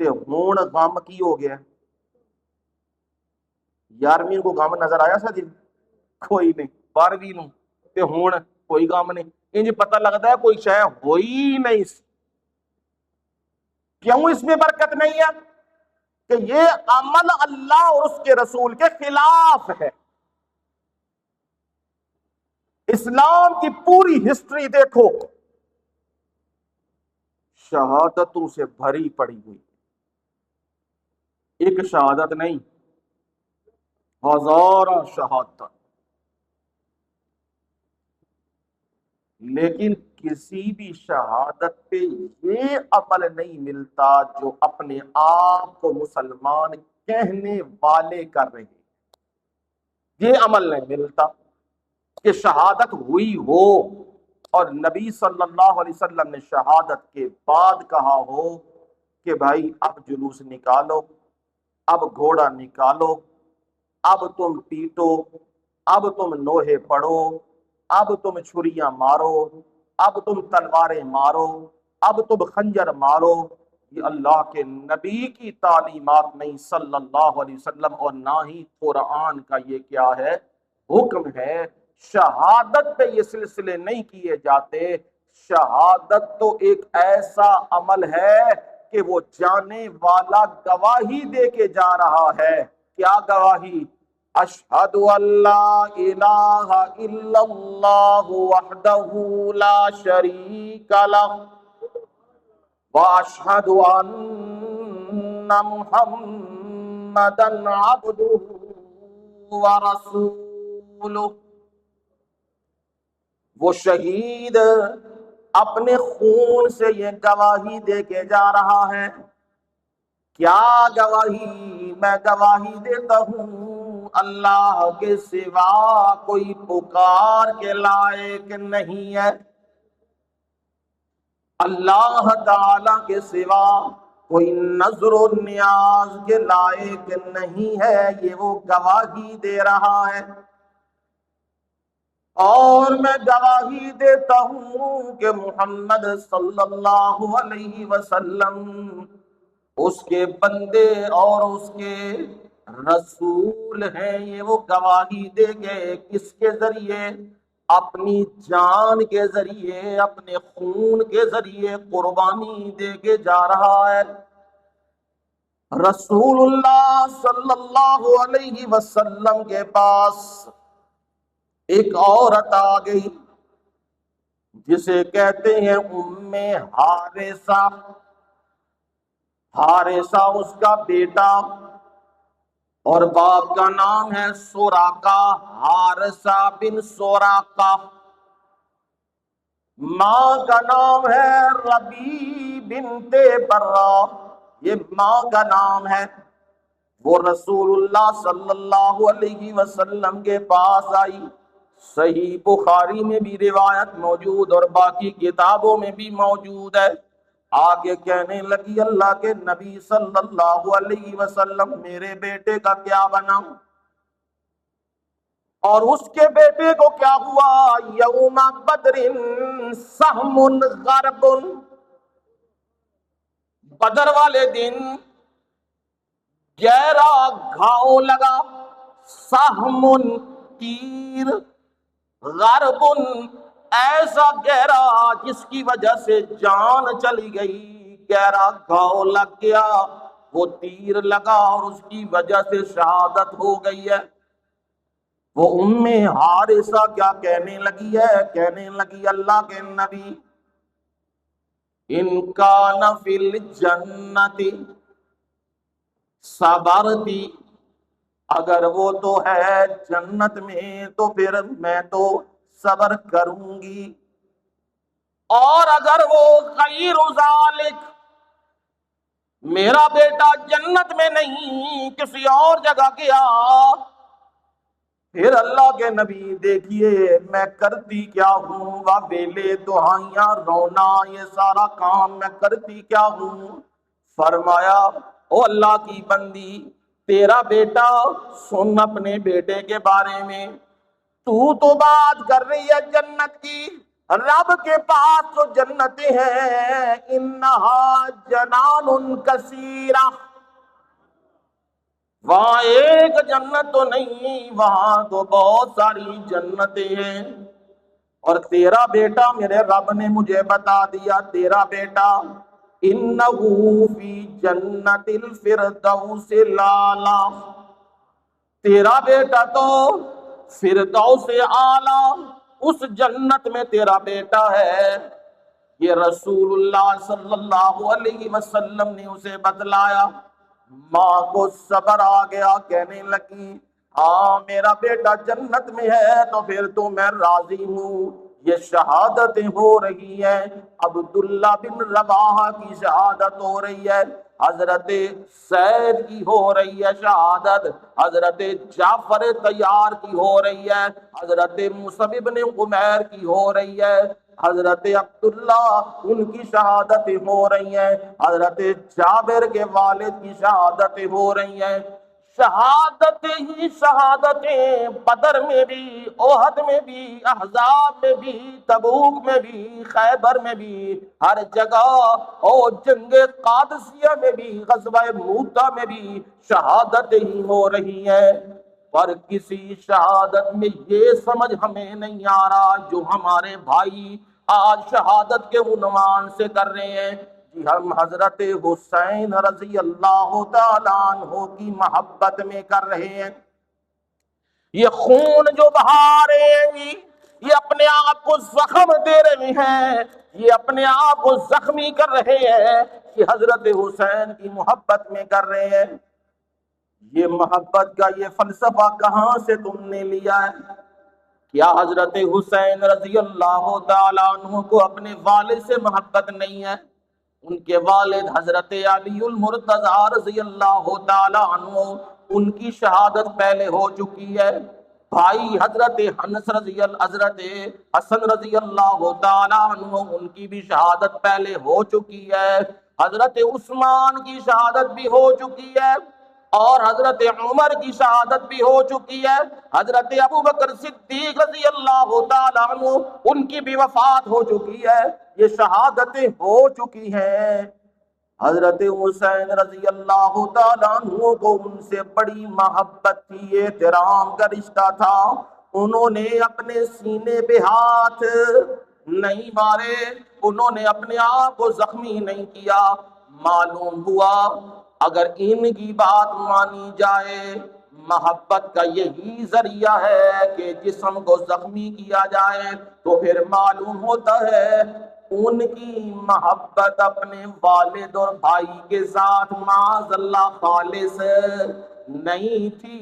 تے ہون غم کی ہو گیا؟ 11ویں کو غم نظر آیا سا جی؟ کوئی نہیں. 12ویں نو تے ہون کوئی غم نہیں. انج پتہ لگتا ہے کوئی شے ہوئی نہیں. کیوں اس میں برکت نہیں ہے؟ کہ یہ عمل اللہ اور اس کے رسول کے خلاف ہے. اسلام کی پوری ہسٹری دیکھو شہادتوں سے بھری پڑی ہوئی. ایک شہادت نہیں، ہزاروں شہادت. لیکن کسی بھی شہادت پہ یہ عمل نہیں ملتا جو اپنے آپ کو مسلمان کہنے والے کر رہے ہیں. یہ عمل نہیں ملتا کہ شہادت ہوئی ہو اور نبی صلی اللہ علیہ وسلم نے شہادت کے بعد کہا ہو کہ بھائی اب جلوس نکالو، اب گھوڑا نکالو، اب تم پیٹو، اب تم نوحے پڑھو، اب تم چھریاں مارو، اب تم تلواریں مارو، اب تم خنجر مارو. یہ اللہ کے نبی کی تعلیمات نہیں صلی اللہ علیہ وسلم، اور نہ ہی قرآن کا یہ کیا ہے، حکم ہے. شہادت پہ یہ سلسلے نہیں کیے جاتے. شہادت تو ایک ایسا عمل ہے کہ وہ جانے والا گواہی دے کے جا رہا ہے. کیا گواہی؟ اشہد ان لا الہ الا اللہ وحدہ لا شریک لہ واشہد ان محمدا عبدہ ورسولہ. وہ شہید اپنے خون سے یہ گواہی دے کے جا رہا ہے. کیا گواہی؟ میں گواہی دیتا ہوں اللہ کے سوا کوئی پکار کے لائق نہیں ہے. اللہ تعالی کے سوا کوئی نظر و نیاز کے لائق نہیں ہے. یہ وہ گواہی دے رہا ہے. اور میں گواہی دیتا ہوں کہ محمد صلی اللہ علیہ وسلم اس کے بندے اور اس کے رسول ہیں. یہ وہ گواہی دے گئے کس کے ذریعے؟ اپنی جان کے ذریعے، اپنے خون کے ذریعے قربانی دے کے جا رہا ہے. رسول اللہ صلی اللہ علیہ وسلم کے پاس ایک عورت آ گئی جسے کہتے ہیں ام حارثہ. حارثہ اس کا بیٹا، اور باپ کا نام ہے سوراقہ، حارثہ بن سوراقہ. ماں کا نام ہے ربیع بنت برہ، یہ ماں کا نام ہے. وہ رسول اللہ صلی اللہ علیہ وسلم کے پاس آئی. صحیح بخاری میں بھی روایت موجود اور باقی کتابوں میں بھی موجود ہے. آگے کہنے لگی اللہ کے نبی صلی اللہ علیہ وسلم میرے بیٹے کا کیا بنا؟ اور اس کے بیٹے کو کیا ہوا؟ یوم بدر سہم غرب، بدر والے دن گہرا گھاؤ لگا. سہم تیر، غرب ایسا گہرا جس کی وجہ سے جان چلی گئی. گہرا گھاؤ لگ گیا، وہ تیر لگا اور اس کی وجہ سے شہادت ہو گئی ہے. وہ ام حارثہ کیا کہنے لگی ہے؟ کہنے لگی اللہ کے نبی ان کان فی الجنت صبرتی، اگر وہ تو ہے جنت میں تو پھر میں تو صبر کروں گی. اور اگر وہ غیر ذالک، میرا بیٹا جنت میں نہیں کسی اور جگہ گیا، پھر اللہ کے نبی دیکھیے میں کرتی کیا ہوں. ویلے دہائیاں رونا یہ سارا کام میں کرتی کیا ہوں. فرمایا او اللہ کی بندی، تیرا بیٹا سن اپنے بیٹے کے بارے میں، تو بات کر رہی ہے جنت کی، رب کے پاس تو جنتیں ہیں، انہا جنان کثیرہ، وہاں ایک جنت تو نہیں، وہاں تو بہت ساری جنتیں ہیں۔ اور تیرا بیٹا، میرے رب نے مجھے بتا دیا، تیرا بیٹا انہو فی جنت الفردوس لالا، تیرا بیٹا تو فردوس اعلی اس جنت میں تیرا بیٹا ہے۔ یہ رسول اللہ صلی اللہ علیہ وسلم نے اسے بتلایا۔ ماں کو صبر آ گیا، کہنے لگی ہاں میرا بیٹا جنت میں ہے تو پھر تو میں راضی ہوں۔ یہ شہادتیں ہو رہی ہیں، عبداللہ بن رواحہ کی شہادت ہو رہی ہے، حضرت سید کی ہو رہی ہے شہادت، حضرت جعفر طیار کی ہو رہی ہے، حضرت مصعب بن عمیر کی ہو رہی ہے، حضرت عبداللہ ان کی شہادتیں ہو رہی ہیں، حضرت جابر کے والد کی شہادتیں ہو رہی ہیں۔ شہادتیں ہی شہادتیں، بدر میں بھی، احد میں بھی، احزاب میں بھی، تبوک میں بھی، خیبر میں بھی، ہر جگہ، اور جنگ قادسیہ میں بھی، غزوہ موتہ میں بھی شہادتیں ہی ہو رہی ہیں۔ پر کسی شہادت میں یہ سمجھ ہمیں نہیں آ رہا جو ہمارے بھائی آج شہادت کے عنوان سے کر رہے ہیں، جی ہم حضرت حسین رضی اللہ تعالیٰ عنہ کی محبت میں کر رہے ہیں۔ یہ خون جو بہا رہے ہیں، یہ اپنے آپ کو زخم دے رہے ہیں، یہ اپنے آپ کو زخمی کر رہے ہیں، یہ حضرت حسین کی محبت میں کر رہے ہیں۔ یہ محبت کا یہ فلسفہ کہاں سے تم نے لیا ہے؟ کیا حضرت حسین رضی اللہ تعالیٰ عنہ کو اپنے والد سے محبت نہیں ہے؟ ان کے والد حضرت علی المرتضیٰ رضی اللہ تعالیٰ عنہ، ان کی شہادت پہلے ہو چکی ہے۔ بھائی حضرت حضرت حسن رضی اللہ تعالیٰ عنہ، ان کی بھی شہادت پہلے ہو چکی ہے۔ حضرت عثمان کی شہادت بھی ہو چکی ہے، اور حضرت عمر کی شہادت بھی ہو چکی ہے۔ حضرت ابوبکر صدیق رضی اللہ تعالیٰ عنہ، ان کی بھی وفات ہو چکی ہے، یہ شہادتیں ہو چکی ہیں۔ حضرت حسین رضی اللہ تعالیٰ عنہ کو ان سے بڑی محبت تھی، احترام کا رشتہ تھا۔ انہوں نے اپنے سینے پہ ہاتھ نہیں مارے، انہوں نے اپنے آپ کو زخمی نہیں کیا۔ معلوم ہوا اگر ان کی بات مانی جائے، محبت کا یہی ذریعہ ہے کہ جسم کو زخمی کیا جائے، تو پھر معلوم ہوتا ہے ان کی محبت اپنے والد اور بھائی کے ساتھ معاذ اللہ خالص نہیں تھی۔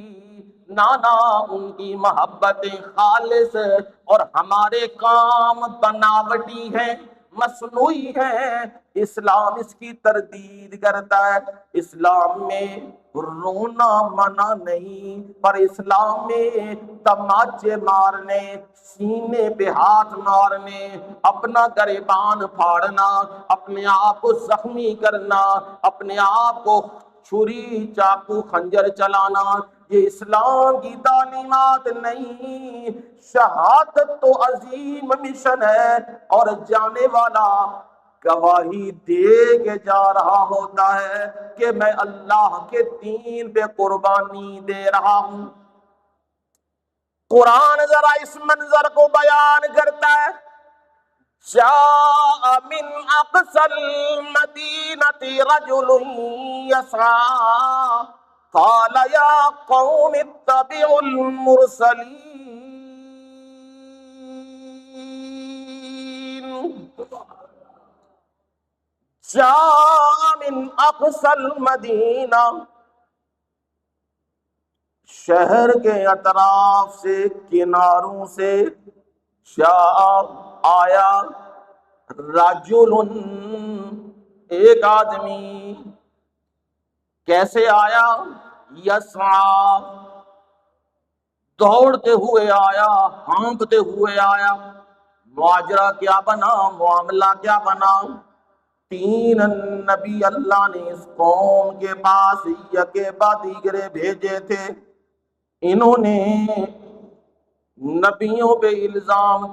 نانا ان کی محبتیں خالص، اور ہمارے کام بناوٹی ہیں، مصنوعی ہیں۔ اسلام اس کی تردید کرتا ہے۔ اسلام میں رونا منع نہیں، پر اسلام میں تماچے مارنے، سینے پہ ہاتھ مارنے، اپنا گریبان پھاڑنا، اپنے آپ کو زخمی کرنا، اپنے آپ کو چھری چاقو خنجر چلانا، یہ اسلام کی تعلیمات نہیں۔ شہادت تو عظیم مشن ہے، اور جانے والا گواہی دے کے جا رہا ہوتا ہے کہ میں اللہ کے دین پہ قربانی دے رہا ہوں۔ قرآن ذرا اس منظر کو بیان کرتا ہے، جاء من اقصى المدینة رجل یسعى قال یا قوم اتبعوا المرسلین۔ جاء من اقصى المدینہ، شہر کے اطراف سے، کناروں سے، جاء آیا، رجل ایک آدمی، کیسے آیا؟ یسعى دوڑتے ہوئے آیا، ہانکتے ہوئے آیا۔ ماجرا کیا بنا، معاملہ کیا بنا؟ 3 نبی اللہ نے اس قوم کے پاس یکے بعد دیگرے بھیجے تھے۔ انہوں نے نبیوں پہ الزام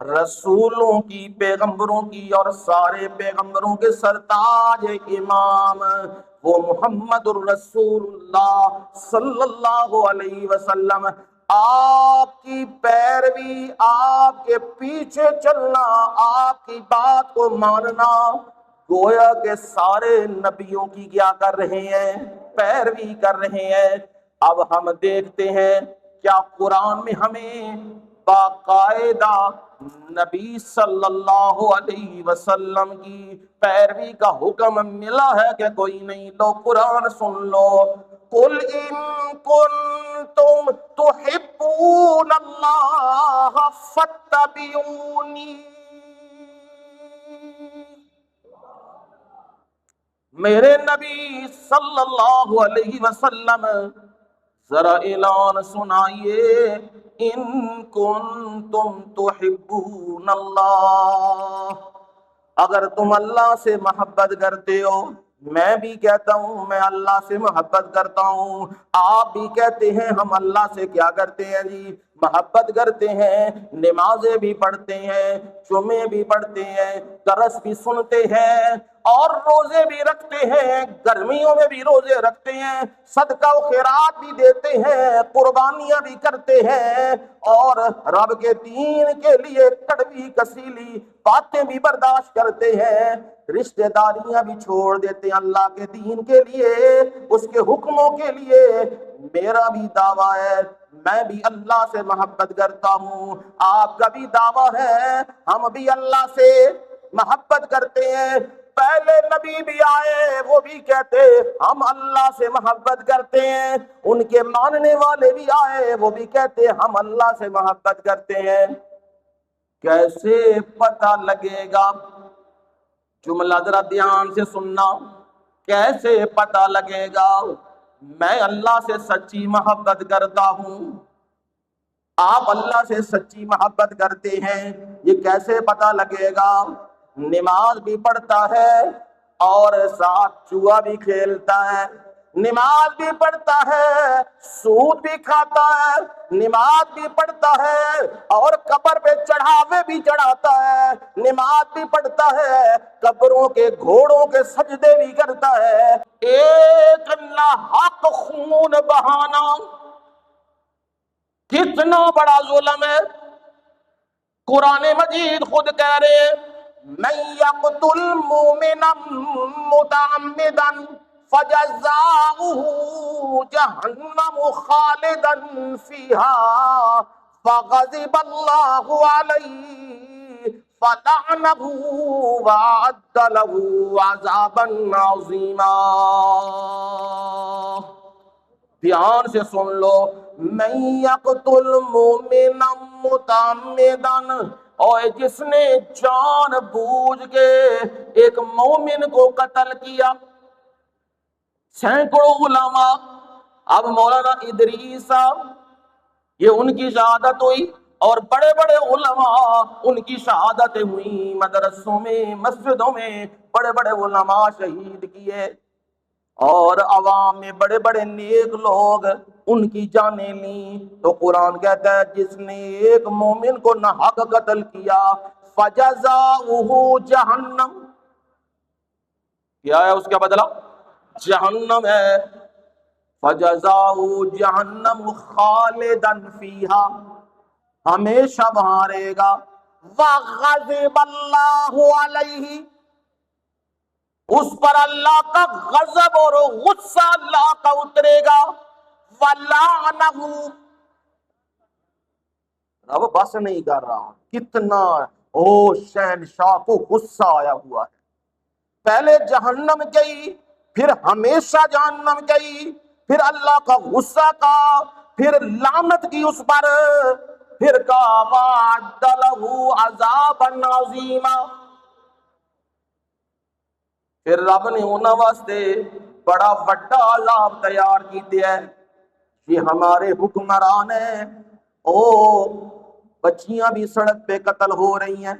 رسولوں کی، پیغمبروں کی اور سارے پیغمبروں کے سرتاج امام وہ محمد الرسول اللہ صلی اللہ علیہ وسلم، آپ کی پیروی، آپ کے پیچھے چلنا، آپ کی بات کو ماننا، گویا کہ سارے نبیوں کی کیا کر رہے ہیں؟ پیروی کر رہے ہیں۔ اب ہم دیکھتے ہیں کیا قرآن میں ہمیں باقاعدہ نبی صلی اللہ علیہ وسلم کی پیروی کا حکم ملا ہے کہ کوئی نہیں؟ لو قرآن سن لو، قل ان کنتم تحبون اللہ فاتبعونی، میرے نبی صلی اللہ علیہ وسلم ذرا اعلان سنائیے، ان کنتم تحبون اللہ، اگر تم اللہ سے محبت کرتے ہو، میں بھی کہتا ہوں میں اللہ سے محبت کرتا ہوں، آپ بھی کہتے ہیں ہم اللہ سے کیا کرتے ہیں جی؟ محبت کرتے ہیں، نمازیں بھی پڑھتے ہیں، جمعے بھی پڑھتے ہیں، درس بھی سنتے ہیں، اور روزے بھی رکھتے ہیں، گرمیوں میں بھی روزے رکھتے ہیں، صدقہ و خیرات بھی دیتے ہیں، قربانیاں بھی کرتے ہیں، اور رب کے دین کے لیے کڑوی کسیلی باتیں بھی برداشت کرتے ہیں، رشتہ داریاں بھی چھوڑ دیتے ہیں اللہ کے دین کے لیے، اس کے حکموں کے لیے۔ میرا بھی دعویٰ ہے میں بھی اللہ سے محبت کرتا ہوں، آپ کا بھی دعویٰ ہے ہم بھی اللہ سے محبت کرتے ہیں۔ پہلے نبی بھی آئے، وہ بھی کہتے ہم اللہ سے محبت کرتے ہیں، ان کے ماننے والے بھی آئے، وہ بھی کہتے ہم اللہ سے محبت کرتے ہیں۔ کیسے پتہ لگے گا؟ جملہ ذرا دھیان سے سننا، کیسے پتہ لگے گا میں اللہ سے سچی محبت کرتا ہوں، آپ اللہ سے سچی محبت کرتے ہیں؟ یہ کیسے پتہ لگے گا؟ نماز بھی پڑھتا ہے اور ساتھ جوا بھی کھیلتا ہے، نماز بھی پڑھتا ہے، سود بھی کھاتا ہے، نماز بھی پڑھتا ہے اور قبر پہ چڑھاوے بھی چڑھاتا ہے، نماز بھی پڑھتا ہے، قبروں کے گھوڑوں کے سجدے بھی کرتا ہے، ایک ناحق خون بہانا کتنا بڑا ظلم ہے۔ قرآن مجید خود کہہ رہے من یقتل مومنا متعمدا فجزاؤہ جہنم خالدا فیہا فغضب اللہ علیہ فلعنہ وأعد له عذابا عظیما۔ دھیان سے سن لو، من یقتل مومنا متعمدا، اور جس نے جان بوجھ کے ایک مومن کو قتل کیا۔ سینکڑوں علماء، اب مولانا ادریس صاحب یہ ان کی شہادت ہوئی، اور بڑے بڑے علماء ان کی شہادتیں ہوئی، مدرسوں میں مسجدوں میں بڑے بڑے علماء شہید کیے، اور عوام میں بڑے بڑے نیک لوگ ان کی جانیں لیں۔ تو قرآن کہتا ہے جس نے ایک مومن کو ناحق قتل کیا، فجزاؤہ جہنم، کیا ہے اس کا بدلہ؟ جہنم ہے، فجزاؤہ جہنم خالدا فیہا، ہمیشہ وہاں رہے گا، وغضب اللہ علیہ، اس پر اللہ کا غضب اور غصہ اللہ کا اترے گا، وَلَعْنَهُ، اب بس نہیں کر رہا، کتنا شہنشاہ کو غصہ آیا ہوا ہے۔ پہلے جہنم گئی، پھر ہمیشہ جہنم گئی، پھر اللہ کا غصہ کا، پھر لعنت کی اس پر، پھر کہا وَأَعَدَّ لَهُ عَذَابًا عَظِيمًا، پھر رب نے انہاں واسطے بڑا وڈا عذاب تیار کیتے ہے۔ یہ ہمارے حکمران ہیں، او بچیاں بھی سڑک پہ قتل ہو رہی ہیں،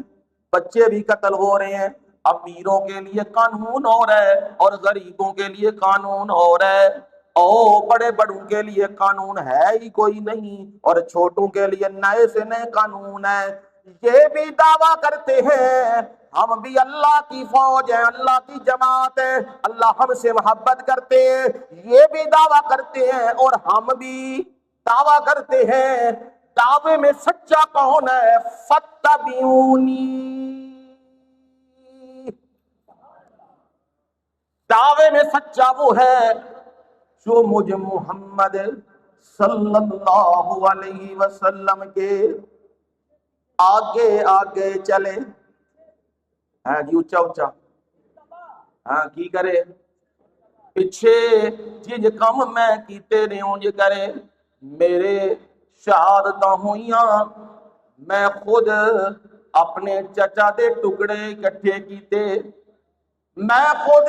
بچے بھی قتل ہو رہے ہیں، امیروں کے لیے قانون ہو رہا ہے اور غریبوں کے لیے قانون ہو رہا ہے، او بڑے بڑوں کے لیے قانون ہے ہی کوئی نہیں، اور چھوٹوں کے لیے نئے سے نئے قانون ہے۔ یہ بھی دعویٰ کرتے ہیں ہم بھی اللہ کی فوج ہیں، اللہ کی جماعت ہے، اللہ ہم سے محبت کرتے ہیں، یہ بھی دعویٰ کرتے ہیں اور ہم بھی دعویٰ کرتے ہیں۔ دعوے میں سچا کون ہے؟ فَاتَّبِعُونِی، دعوے میں سچا وہ ہے جو مجھ محمد صلی اللہ علیہ وسلم کے آگے آگے چلے۔ ہاں جی، اچھا اچھا، ہاں کی کرے پیچھے جج کم میں کیتے نے انج کرے۔ میرے شہادتاں ہوئیاں میں خود اپنے چچا دے ٹکڑے اکٹھے کیتے، میں خود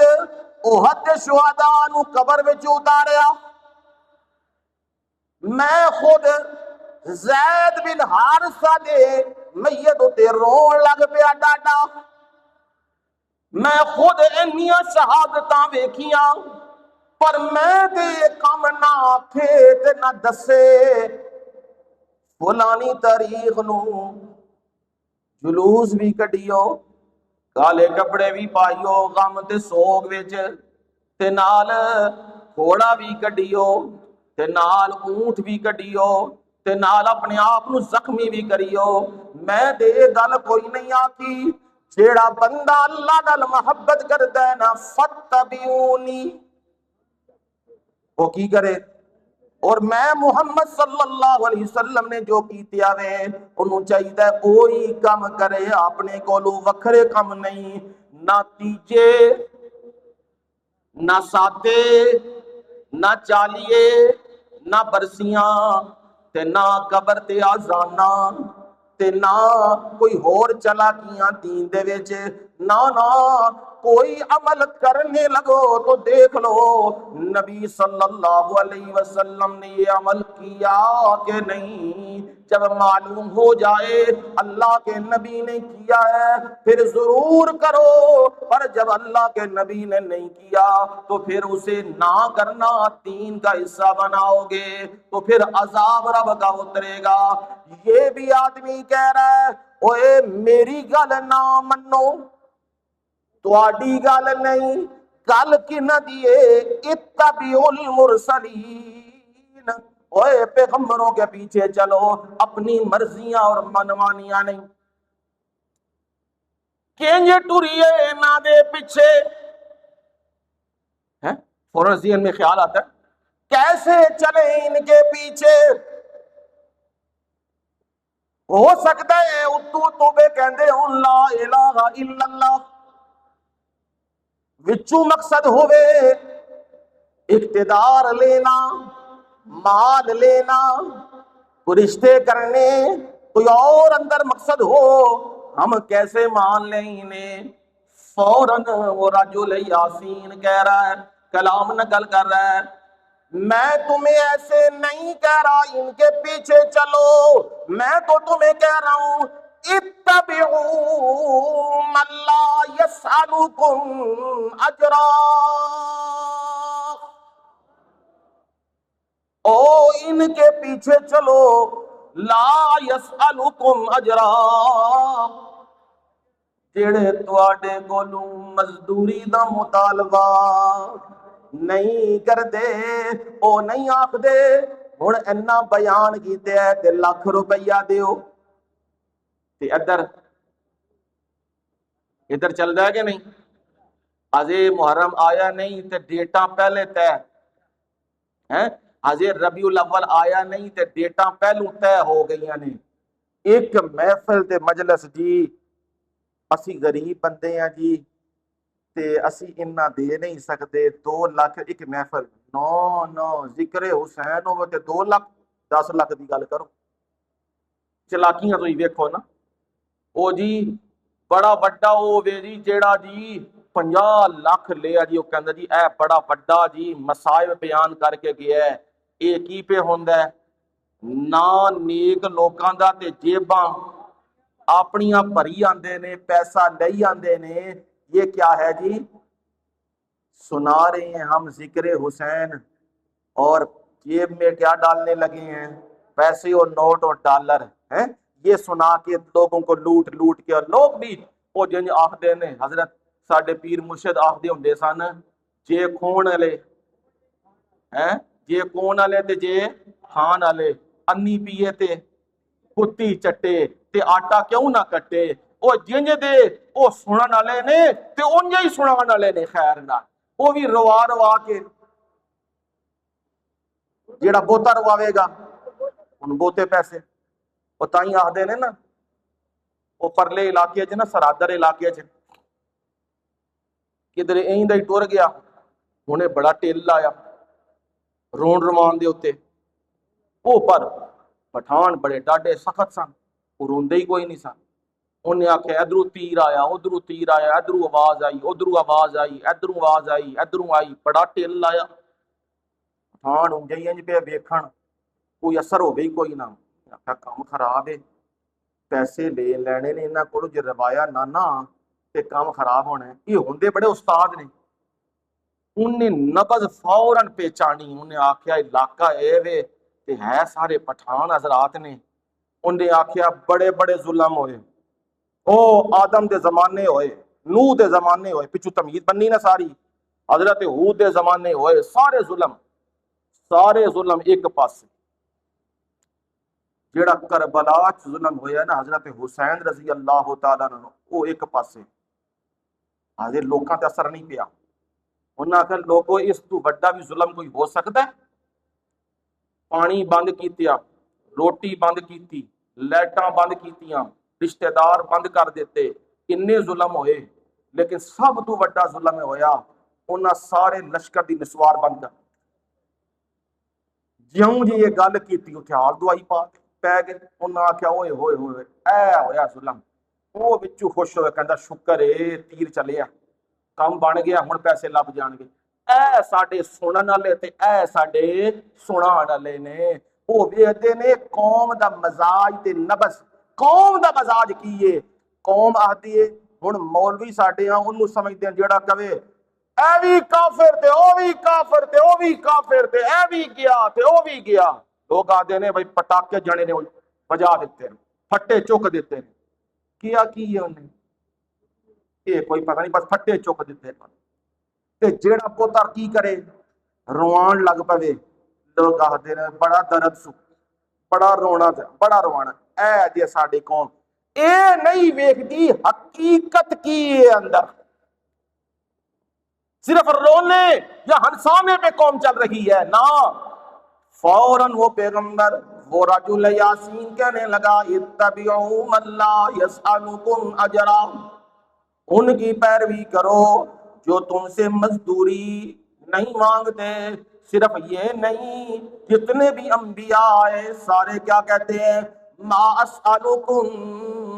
احد دے شہداء نو قبر وچ اتاریا، میں خود زید بن حارثہ دے میت تے رون لگ پیا ڈاڈا، میں خود انیاں شہادتاں ویکھیاں، پر میں تے کم نہ آکھے تے نہ دسے فلانی تاریخ نو جلوس بھی کڈیو، کالے کپڑے بھی پائیو، غم تے سوگ وچ تے نال گھوڑا بھی کڈیو تے نال اونٹ بھی کڈیو تے نال اپنے آپ نو زخمی بھی کریو۔ میں دے گل کوئی نہیں آتی، جیڑا بندہ اللہ نال محبت کردا ہے نا، فَاتَّبِعُونِی، وہ کی کرے؟ اور میں محمد صلی اللہ علیہ وسلم نے جو کیتے آوے انہوں چاہیے کوئی کم کرے اپنے کولو وکھرے کم نہیں، نہ تیجے نہ ساتے نہ چالیے نہ برسیاں تے نہ قبر تے آزانا تے نہ کوئی ہور چلاکیاں دین دے وچ، نہ کوئی عمل کرنے لگو تو دیکھ لو نبی صلی اللہ علیہ وسلم نے یہ عمل کیا کہ نہیں۔ جب معلوم ہو جائے اللہ کے نبی نے کیا ہے پھر ضرور کرو، پر جب اللہ کے نبی نے نہیں کیا تو پھر اسے نہ کرنا دین کا حصہ بناؤ گے تو پھر عذاب رب کا اترے گا۔ یہ بھی آدمی کہہ رہا ہے اوے میری گل نہ منو، تواڈی گل نہیں، گل کنا دیے اتبعوا المرسلین، اوے پیغمبروں کے پیچھے چلو، اپنی مرضیاں اور منمانیاں نہیں۔ کینج ٹریے نہ دے پیچھے، فوراً ذہن میں خیال آتا ہے کیسے چلے ان کے پیچھے؟ ہو سکتا ہے اتو توبے کہندے ہوں لا الہ الا اللہ، وچوں مقصد ہوئے اقتدار لینا، مال لینا، کوئی رشتے کرنے، کوئی اور اندر مقصد ہو، ہم کیسے مان لیں انہیں؟ فوراً وہ رجل یاسین کہہ رہا ہے، کلام نقل کر رہا ہے، میں تمہیں ایسے نہیں کہہ رہا ان کے پیچھے چلو، میں تو تمہیں کہہ رہا ہوں اتبعوا من لا يسألكم اجرا، او ان کے پیچھے چلو لا يسألكم اجرا، جڑے تواڈے کولوں مزدوری دا مطالبہ نہیں کردے، او نہیں آکھدے ہن اینا بیان کیتے ہے تے لاکھ روپیہ دیو، تے ادھر چل رہا ہے کہ نہیں؟ آجے محرم آیا نہیں تے ڈیٹاں پہلے طے ہیں، آجے ربیع الاول آیا نہیں تے ڈیٹاں پہلوں طے ہو گئیاں نے۔ ایک محفل تے مجلس جی، اسی غریب بندے ہیں جی تے اسی انہاں دے نہیں سکتے، 2 لاکھ ایک محفل، نو ذکر حسین ہو تے 2 لاکھ 10 لاکھ دی گل کرو، چلاکیاں تو ہی دیکھو نا۔ او جی بڑا بڑا او وے جی جیڑا جی 50 لاکھ لیا جی، وہ کہندا جی اے بڑا بڑا جی مسائل بیان کر کے گیا ہے، اے کی پہ ہوندا ہے؟ نا نیک لوکاں دا تے جیباں اپنیاں بھری آندے نے، پیسہ لئی آندے نے، یہ کیا ہے جی؟ سنا رہے ہیں ہم ذکر حسین اور جیب میں کیا ڈالنے لگے ہیں؟ پیسے اور نوٹ اور ڈالر ہیں، یہ سنا کے لوگوں کو لوٹ لوٹ کے، اور لوگ بھی وہ جن آخدے نے حضرت ساڈے پیر مرشد آخدے ہوندے سن جے کھون والے ہیں، جے کون والے تے جے کھان والے، انی پیے تے کتی چٹے تے آٹا کیوں نہ کٹے، وہ جنج دے وہ سنن والے نے تے اونج ہی سنان والے نے خیر نال، وہ بھی روا روا کے، جیڑا بوتا رواوے گا ان بوتے پیسے، وہ تائیں آخدے نے نا وہ پرلے علاقے چ نا سرادر علاقے چ کدھر ایندا ہی ٹر گیا، انہیں بڑا ٹل لایا رون روان دے اتے، وہ پر پٹھان بڑے ڈاڈے سخت سن، وہ روندے ہی کوئی نہیں سن، انہیں آخیا ادھروں تیر آیا ادھروں تیر آیا، ادھروں آواز آئی ادھروں آواز آئی، ادھروں آواز آئی ادھروں آئی، بڑا ٹل لایا، پٹھان انجے ہی انج پہ ویکھن کوئی اثر ہو گئی کوئی نہ، آخیا کام خراب ہے، پیسے لے لینے نے انہاں کولوں جے روایا نہ تے کام خراب ہونا ہے، یہ ہوندے بڑے استاد نے، انہیں نبض فوراً پہچانی، انہیں آخیا علاقہ اے وے تے ہے سارے پٹھان حضرات نے، انہیں آخیا بڑے بڑے ظلم ہوئے، او آدم دے زمانے ہوئے، نوح دے زمانے ہوئے، پچھو تمیز بننی نا ساری، حضرت ہود دے زمانے ہوئے، سارے ظلم ایک پاس، جیڑا کربلا ظلم ہویا نا حضرت حسین رضی اللہ تعالیٰ عنہ، وہ ایک پاسے، حاضر لوکاں تے اثر نہیں پیا، انہاں آخر لوگوں اس تو بڑا بھی ظلم کوئی ہو سکتا ہے، پانی بند کیتیا، روٹی بند کیتی، لائٹاں بند کیتیاں، رشتہ دار بند کر دیتے، اتنے ظلم ہوئے، لیکن سب تو بڑا ظلم ہویا انہاں سارے لشکر دی نسوار بند کر، جیوں جی یہ گل کیتی اتھے حال دعائی پاک پہ گئے، انہاں آخیا ہوئے ہوئے ہوئے اے ہویا ظلم، وہ بچو خوش ہوئے کہندا شکر ہے تیر چلیا، کام بن گیا، ہن پیسے لب جان گے، اے ساڈے سنن والے تے اے ساڈے سنان والے نے، وہ ویکھدے نے قوم دا مزاج تے نبض، قوم دا مزاج کی ہے، قوم آخدی ہے ہن مولوی ساڈے ہاں انہوں سمجھدے ہیں جیڑا کہے اے بھی کافر تے او بھی کافر تے او بھی کافر تے اے بھی گیا تے او بھی گیا، لوگ آدھے نے بھائی پٹاخے جنے نے بجا دیتے ہیں، پھٹے چک دیتے ہیں، کیا کی ہے انہیں یہ کوئی پتہ نہیں، بس پھٹے چک دیتے ہیں، تے جیڑا پوتر کی کرے روان لگ پوے، لوگ آخدے نے بڑا درد سو، بڑا رونا بڑا روانا، اے جی ساڈی قوم اے نہیں ویکھدی حقیقت کی ہے اندر، صرف رونے یا ہنسانے پہ قوم چل رہی ہے نا، فوراً وہ پیغمبر وہ رجل یاسین کہنے لگا اتبعوا من لا یسألکم اجرا، ان کی پیروی کرو جو تم سے مزدوری نہیں مانگتے، صرف یہ نہیں جتنے بھی انبیاء آئے سارے کیا کہتے ہیں ما اسألکم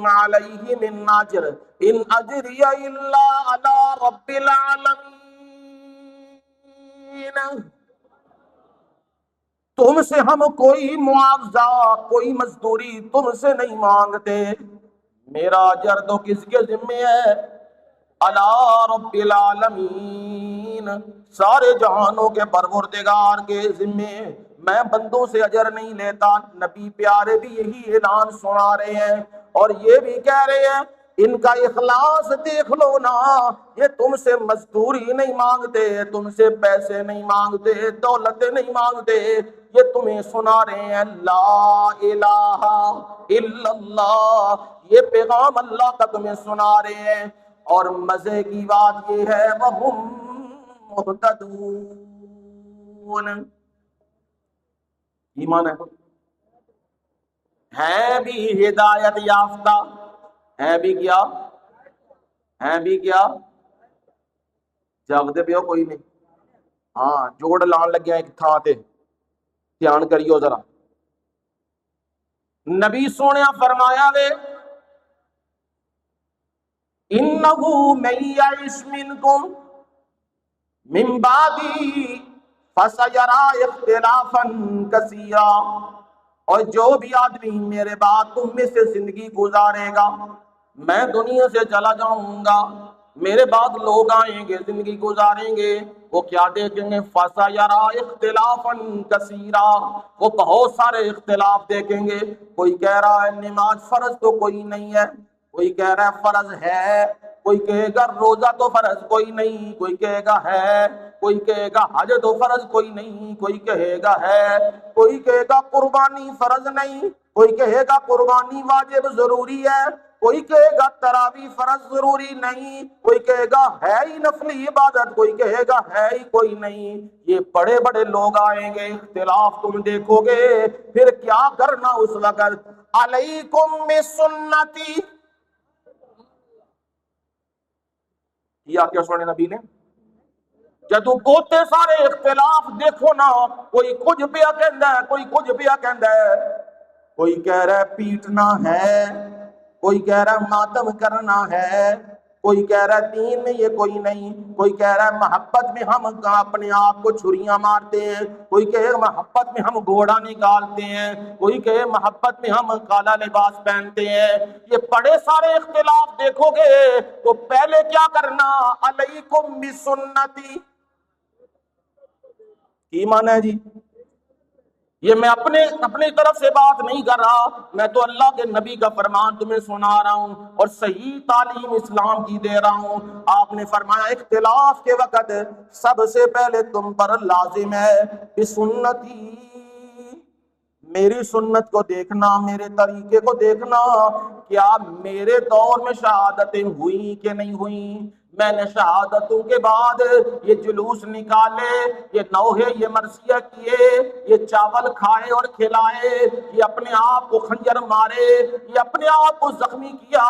علیہ من اجر ان اجری الا علی رب العالمین، تم سے ہم کوئی معاوضہ کوئی مزدوری تم سے نہیں مانگتے، میرا اجر تو کس کے ذمے ہے، اللہ رب العالمین، سارے جہانوں کے پروردگار کے ذمے، میں بندوں سے اجر نہیں لیتا، نبی پیارے بھی یہی اعلان سنا رہے ہیں، اور یہ بھی کہہ رہے ہیں ان کا اخلاص دیکھ لو نا، یہ تم سے مزدوری نہیں مانگتے، تم سے پیسے نہیں مانگتے، دولت نہیں مانگتے، یہ تمہیں سنا رہے ہیں لا الہ الا اللہ، یہ پیغام اللہ کا تمہیں سنا رہے ہیں، اور مزے کی بات یہ ہے وَهُمْ مُهْتَدُونَ، ایمان ہے بھی ہدایت یافتہ، ہے بھی کیا، ہے بھی کیا، جاگتے پہ ہو کوئی نہیں، ہاں جوڑ لان لگیا ایک تھا تے دھیان کریو ذرا، نبی سونے فرمایا وے انہو من یعش منکم من بعدی فسیرا اختلافا کثیرا، اور جو بھی آدمی میرے بعد تم میں سے زندگی گزارے گا، میں دنیا سے چلا جاؤں گا، میرے بعد لوگ آئیں گے زندگی گزاریں گے، وہ کیا دیکھیں گے؟ فَسَيَرَىٰ اخْتِلَافًا كَثِيرًا، وہ بہت سارے اختلاف دیکھیں گے۔ کوئی کہہ رہا ہے نماز فرض تو کوئی نہیں ہے، کوئی کہہ رہا ہے فرض ہے، کوئی کہے گا روزہ تو فرض کوئی نہیں، کوئی کہے گا ہے، کوئی کہے گا حج تو فرض کوئی نہیں، کوئی کہے گا ہے، کوئی کہے گا قربانی فرض نہیں، کوئی کہے گا قربانی واجب ضروری ہے، کوئی کہے گا تراویح فرض ضروری نہیں، کوئی کہے گا ہے ہی نفلی عبادت، کوئی کہے گا ہے ہی کوئی نہیں۔ یہ بڑے بڑے لوگ آئیں گے، اختلاف تم دیکھو گے، پھر کیا کرنا اس وقت؟ علیکم بسنتی، کیا سونے نبی نے؟ جدو بہتے سارے اختلاف دیکھو نا، کوئی کچھ پیا کہندا ہے، کوئی کچھ پیا کہندا ہے، کوئی کہہ رہا ہے پیٹنا ہے، کوئی کہہ رہا ہے ماتم کرنا ہے، کوئی کہہ رہا ہے دین میں یہ کوئی نہیں، کوئی کہہ رہا ہے محبت میں ہم اپنے آپ کو چھریاں مارتے ہیں، کوئی کہے محبت میں ہم گھوڑا نکالتے ہیں، کوئی کہے محبت میں ہم کالا لباس پہنتے ہیں۔ یہ بڑے سارے اختلاف دیکھو گے تو پہلے کیا کرنا؟ علیکم بسنتی، کی معنی ہے جی؟ یہ میں اپنی طرف سے بات نہیں کر رہا، میں تو اللہ کے نبی کا فرمان تمہیں سنا رہا ہوں اور صحیح تعلیم اسلام کی دے رہا ہوں۔ آپ نے فرمایا اختلاف کے وقت سب سے پہلے تم پر لازم ہے بسنتی، میری سنت کو دیکھنا، میرے طریقے کو دیکھنا، کیا میرے دور میں شہادتیں ہوئی کہ نہیں ہوئیں؟ میں نے شہادتوں کے بعد یہ جلوس نکالے، یہ نوحے، یہ مرثیہ کیے، یہ چاول کھائے اور کھلائے، یہ اپنے آپ کو خنجر مارے، یہ اپنے آپ کو زخمی کیا،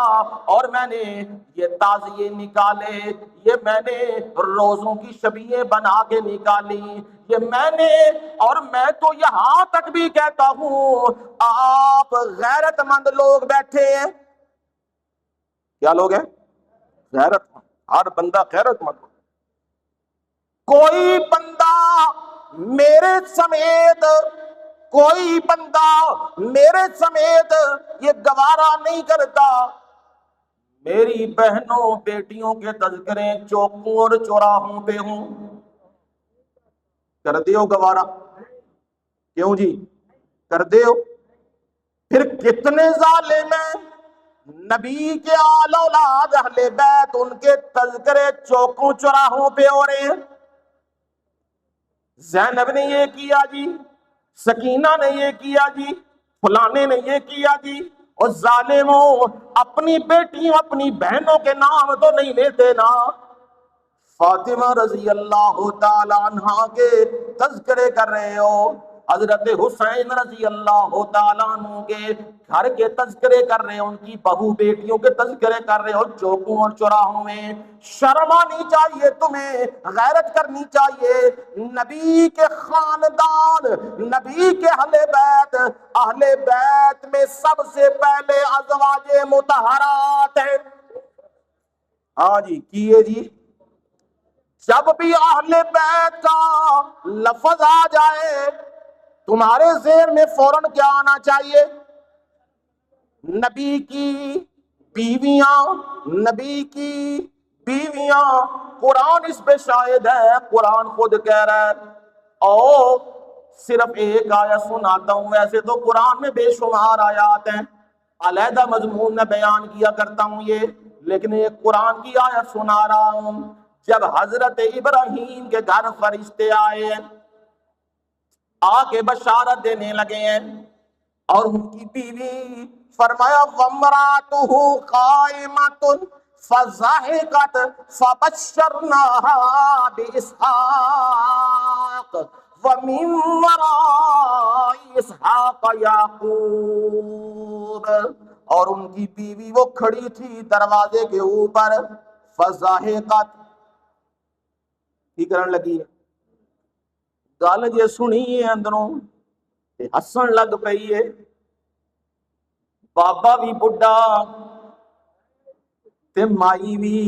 اور میں نے یہ تعزیے نکالے، یہ میں نے روزوں کی شبیہیں بنا کے نکالی، یہ میں نے، اور میں تو یہاں تک بھی کہتا ہوں آپ غیرت مند لوگ بیٹھے ہیں، کیا لوگ ہیں؟ غیرت مند، ہر بندہ غیرت مند۔ کوئی بندہ میرے سمیت، کوئی بندہ میرے سمیت یہ گوارا نہیں کرتا میری بہنوں بیٹیوں کے تذکرے چوکوں اور چوراہوں پہ ہوں۔ کر دیو گوارا؟ کیوں جی کر دیو؟ پھر کتنے ظالم ہیں، نبی کے آل اولاد اہل بیت ان کے تذکرے چوکوں چوراہوں پہ ہو رہے ہیں۔ زینب نے یہ کیا جی، سکینہ نے یہ کیا جی، فلانے نے یہ کیا جی، اور ظالموں اپنی بیٹیوں اپنی بہنوں کے نام تو نہیں لیتے نا۔ فاطمہ رضی اللہ تعالیٰ عنہ کے تذکرے کر رہے ہو، حضرت حسین رضی اللہ تعالیٰ عنہ کے گھر کے تذکرے کر رہے ہو، ان کی بہو بیٹیوں کے تذکرے کر رہے ہو چوکوں اور چوراہوں میں۔ شرم آنی چاہیے تمہیں، غیرت کرنی چاہیے۔ نبی کے خاندان، نبی کے اہل بیت میں سب سے پہلے ازواج مطہرات ہیں۔ ہاں جی کیے جی، جب بھی اہل بیت کا لفظ آ جائے تمہارے ذہن میں فوراً کیا آنا چاہیے؟ نبی کی بیویاں، نبی کی بیویاں۔ قرآن اس پہ شاہد ہے، قرآن خود کہہ رہا ہے، اور صرف ایک آیت سناتا ہوں، ویسے تو قرآن میں بے شمار آیات ہیں، علیحدہ مضمون میں بیان کیا کرتا ہوں یہ، لیکن ایک قرآن کی آیت سنا رہا ہوں۔ جب حضرت ابراہیم کے گھر فرشتے آئے، آ کے بشارت دینے لگے ہیں، اور ان کی بیوی فرمایا وَامْرَأَتُهُ قَائِمَةٌ فَضَحِكَتْ فَبَشَّرْنَاهَا بِإِسْحَاقَ وَمِن وَرَاءِ إِسْحَاقَ يَعْقُوبَ، اور ان کی بیوی وہ کھڑی تھی دروازے کے اوپر، فَضَحِكَتْ کی کرن لگی ہے، گل جے سنی ہے اندروں تے ہسن لگ پئی ہے۔ بابا بھی بڈھا تے مائی بھی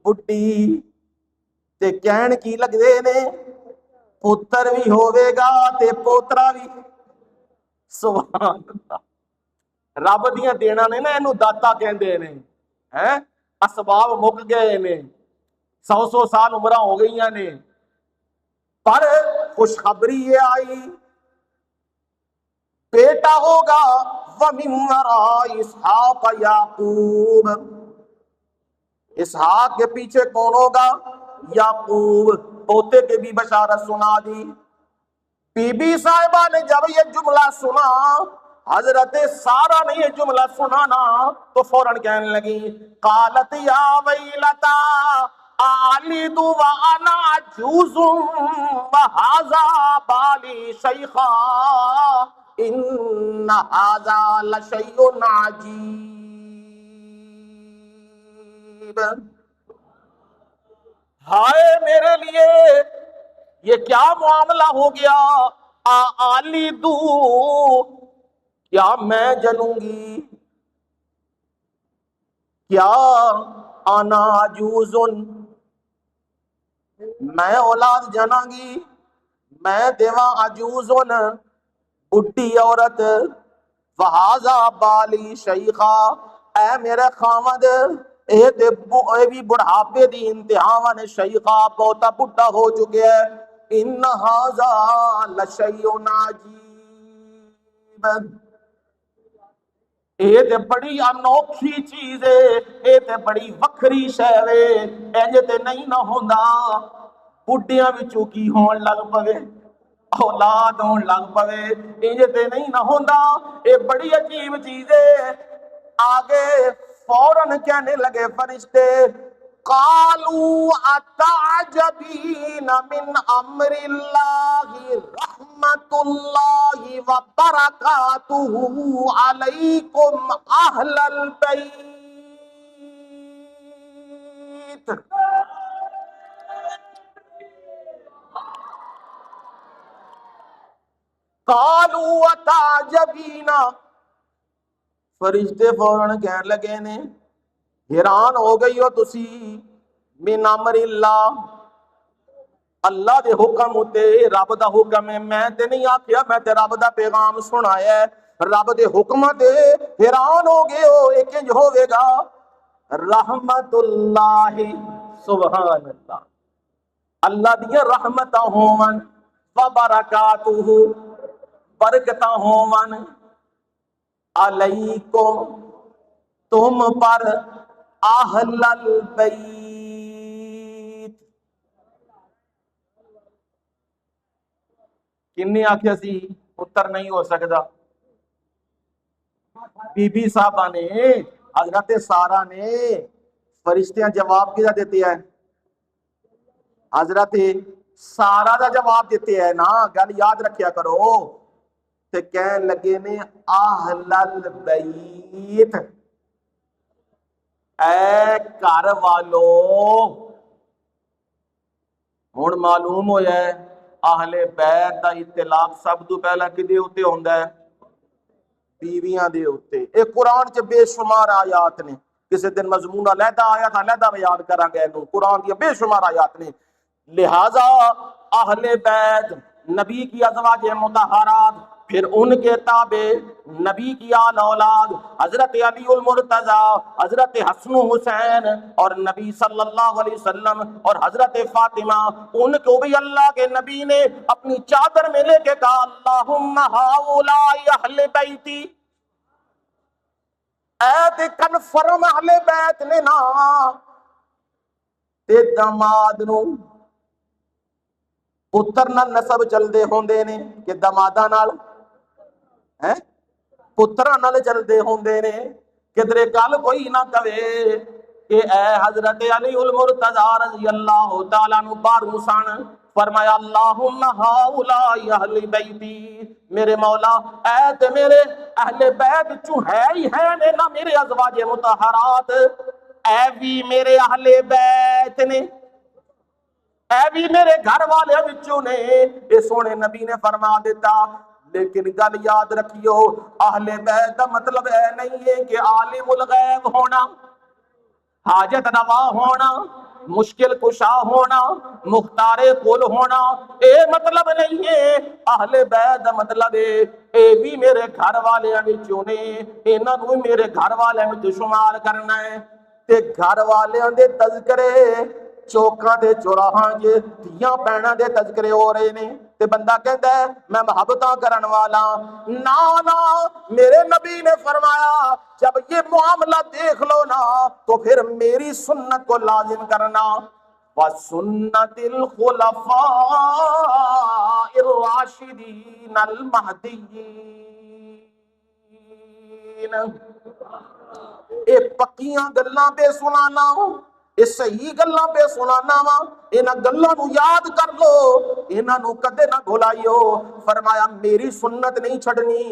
بڈھی تے کہن کی لگدے نے پتر بھی ہوے گا تے پوترا بھی۔ سبحان اللہ، رب دیاں دینا نے نا اینو داتا کہندے نے، ہیں اسباب مک گئے نے، 100 سال عمراں ہو گئیاں نے، پر خوشخبری یہ آئی بیٹا ہوگا وَمِن وَرَاءِ اسحاق یعقوب، اسحاق کے پیچھے کون ہوگا؟ یعقوب، پوتے کے بھی بشارت سنا دی۔ بی بی صاحبہ نے جب یہ جملہ سنا، حضرت سارہ نے یہ جملہ سنانا تو فوراً کہنے لگی قالت یا ویلتا آلد وانا عجوز وہذا بالی شیخا ان ھذا لشیء عجیب۔ ہائے میرے لیے یہ کیا معاملہ ہو گیا، آلیدو کیا میں جنوں گی، کیا انا عجوزن میں اولاد جنا گی، میں دیواں عجوزن بڈھی عورت، وہذا بالی شیخا اے میرے خامد اے بھی بڑھاپے دی انتہا وانے شیخا بہتا بڈھا ہو چکے ہے، ان ھذا لشیء عجیب، اے تے بڑی انوکھی چیز ہے، اے تے بڑی وکھری شے ہے، انج تے نہیں نہ ہوندا بڈھیاں وچوں کی ہون لگ پوے، اولاد ہون لگ پوے، انج تے نہیں نہ ہوندا، اے بڑی عجیب چیز ہے۔ آگے فوراً کہنے لگے فرشتے قالوا اتعجبین من امر اللہ رحمت اللہ وبرکاتہ علیکم اہل البیت۔ قالوا اتعجبین، فرشتے فوراً کہنے لگے نے حیران ہو گئی ہو تسی من امر اللہ، اللہ دے حکم تے، رب دا حکم ہے، میں تے نہیں آکھیا، میں تے رب دا پیغام سنایا ہے، رب دے حکم تے حیران ہو گئے ہو، ایک انج ہوئے گا رحمت اللہ، سبحان اللہ، اللہ دیا رحمتاں ہون وبرکاتہ برکتاں ہون علیکم تم پر اہل البیت، کننے آکھیا سی پتر نہیں ہو سکتا، بی بی صاحبہ نے، حضرت سارہ نے، فرشتیاں جواب کیا دیتے ہیں، حضرت سارہ دا جواب دیتے ہیں نا، گل یاد رکھیا کرو، تے کہنے لگے نے اہل البیت اے گھر والو، ہن معلوم ہویا ہے اہل بیت دا اطلاق سب تو پہلا کدے اوتے ہوندا ہے؟ بیویاں دے اوتے۔ اے قرآن چ بے شمار آیات نے، کسی دن مضمون علیحدہ آیات علیحدہ بیان کراں گے، قرآن کی بے شمار آیات نے، لہذا اہل بیت نبی کی ازواج مطہرات، پھر ان کے تابع نبی کی آل اولاد، حضرت علی المرتضی، حضرت حسن و حسین، اور نبی صلی اللہ علیہ وسلم اور حضرت فاطمہ، ان کو بھی اللہ کے نبی نے اپنی چادر میں لے کے کہا اللہم ہؤلاء اہل بیتی، اے تے کنفرم اہل بیت نے نا، تے دماد نو پتر نال نسب چلدے ہوندے نے کہ دماداں نال پتراں نال چلدے ہوندے نے، کدرے کل کوئی نہ کہے کہ اے حضرت علی المرتضی رضی اللہ تعالیٰ عنہ باروں سن، فرمایا اللہم ہؤلاء اہل بیتی، میرے مولا اے تے میرے اہل بیت چوں ہے ہی ہے نے نا میرے ازواج مطہرات، اے بھی میرے اہل بیت نے، اے بھی میرے گھر والے بچوں نے، یہ سونے نبی نے فرما دیتا۔ لیکن گل یاد رکھیو اہل بیت کا مطلب ہے نہیں ہے کہ عالم الغیب ہونا، حاجت روا ہونا، مشکل کشا ہونا، مختار کل ہونا، اے مطلب نہیں ہے۔ اہل بیت دا مطلب ہے اے بھی میرے گھر والے وچوں نے، انہاں نوں میرے گھر والے وچ شمار کرنا ہے، تے گھر والے دے تذکرے چوکاں دے چوراہاں جے دھیاں بہناں دے تذکرے ہو رہے نے تے بندہ کہتا ہے میں محبتاں کرن والا. نا نا، میرے نبی نے فرمایا جب یہ معاملہ دیکھ لو نا تو پھر میری سنت کو لازم کرنا. وَسُنَّةِ الْخُلَفَاءِ الرَّاشِدِينَ الْمَهْدِيِّينَ. اے پکیاں گلاں پہ سنانا، اے صحیح گلاں پہ سنانا وا، انہاں گلاں نو یاد کر لو، انہاں نو کدے نہ بھلائیو. فرمایا میری سنت نہیں چھڑنی.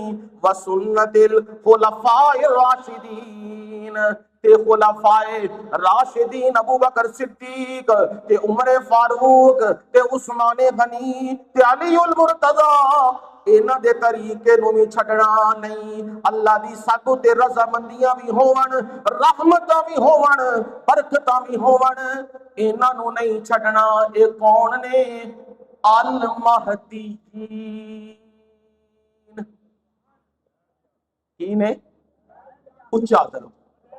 وَسُنَّةِ الْخُلَفَاءِ الرَّاشِدِينَ، تے خلفاء راشدین ابو بکر صدیق تے عمر فاروق تے عثمان غنی تے علی المرتضی، انہاں دے طریقے نو بھی چھڈنا نہیں. اللہ دی ساتو تے رضامندیاں بھی ہون، رحمتاں بھی ہون، برکتاں بھی ہون، انہاں نو نہیں چھڈنا. اے کون نے؟ المہدی. کی نے؟ اونچا کرو،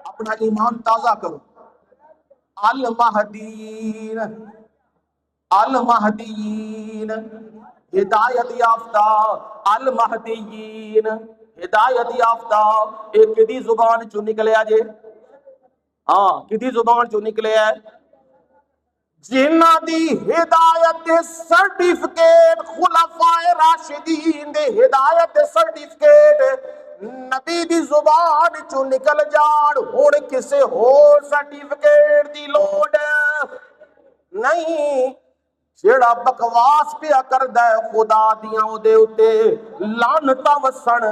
اپنا ایمان تازہ کرو. المہدین، المہدین ہدایت یافتہ، المہدیین ہدایت یافتہ. ایک کدی زبان چوں نکلیا جے؟ ہاں کدی زبان چوں نکلیا ہے؟ جنہ دی ہدایت دے سرٹیفکیٹ خلفاء راشدین دے ہدایت دے سرٹیفکیٹ نبی دی زبان چوں نکل جان، ہن کسے ہور سرٹیفکیٹ دی لوڑ نہیں. جیڑا بکواس پیا کردا ہے خدا دیاں او دے اُتے لعنتاں وسن.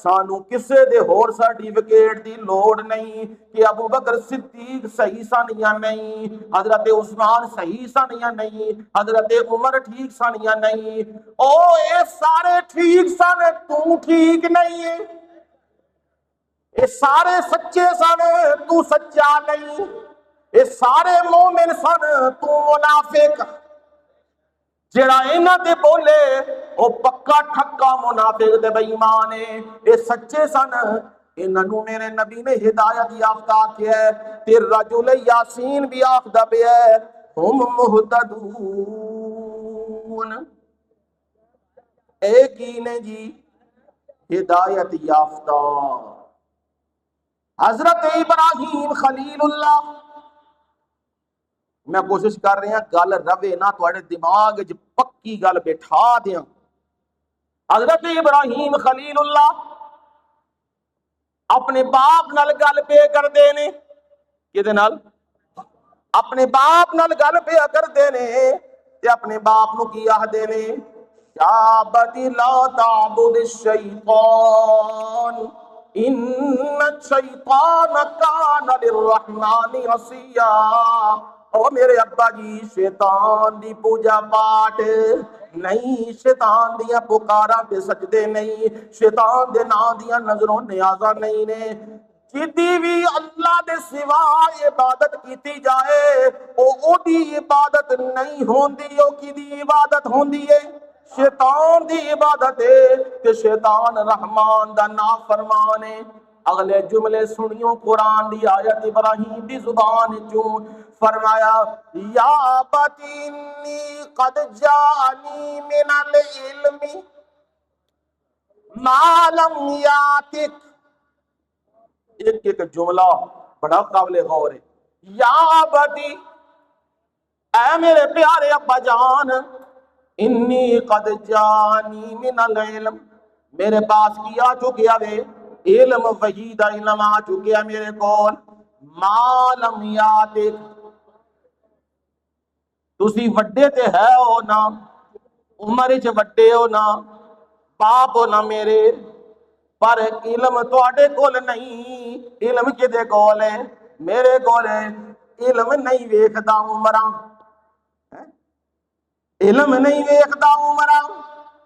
سانو کسے دے ہور سرٹیفکیٹ دی لوڑ نہیں کہ ابو بکر صدیق صحیح سن یا نہیں، حضرت عثمان صحیح سن یا نہیں، حضرت عمر ٹھیک سن یا نہیں. او اے سارے ٹھیک سن، تو ٹھیک نہیں ہے. اے سارے سچے سن، تو سچا نہیں. اے سارے مومن سن، تو منافق. جڑا انہاں دے بولے او پکا ٹھکا منافق تے بے ایمان ہے. اے سچے سن، انہاں نو میرے نبی نے ہدایت یافتہ کیا ہے. تے رجل یاسین بھی آخدا پیا ہے ہم مہتدون. اے کی نے جی؟ ہدایت یافتہ. حضرت ابراہیم خلیل اللہ، میں کوشش کر رہا گل روے نہ تھوڑے دماغ وچ پکی گل بٹھا دیاں. حضرت ابراہیم خلیل اللہ اپنے باپ نال گل پہ کردے نے. کدے نال؟ اپنے باپ نال گل پہ کردے نے تے اپنے باپ نو کی آخدے نے؟ یا ابتی لا تعبد الشیطان ان الشیطان کان للرحمن عصیا. او میرے ابا جی شیطان دی پوجا پاٹ نہیں، شیطان دیاں پکاراں تے سجدے نہیں، شیطان دے نام دیاں نظروں نیازاں نہیں نے. جدی بھی اللہ دے سوا عبادت کیتی جائے او دی عبادت نہیں ہوندی. او کی دی عبادت ہوندی ہے؟ شیطان دی عبادت ہے کہ شیطان رحمان دا نافرمان ہے. اگلے جملے سنیوں قرآن دی آیت ابراہیم دی زبان چوں. فرمایا یا ابتی انی قد جاءنی من العلم ما لم یاتک. ایک ایک جملہ بڑا قابل غور ہے. یا ابتی، اے میرے پیارے ابا جان، انی قد جانی من العلم، میرے پاس کی آ چکیا وے علم، وحی دا علم آ چکیا میرے کول. ما لم یاتک، تسی وڈے تے ہے ہو نا، عمر وچ وڈے ہو نا، باپ ہو نا میرے، پر علم تواڈے کول نہیں. علم کدے کول ہے؟ میرے کول ہے. علم نہیں ویکھدا عمراں، علم نہیں ویکھدا عمراں،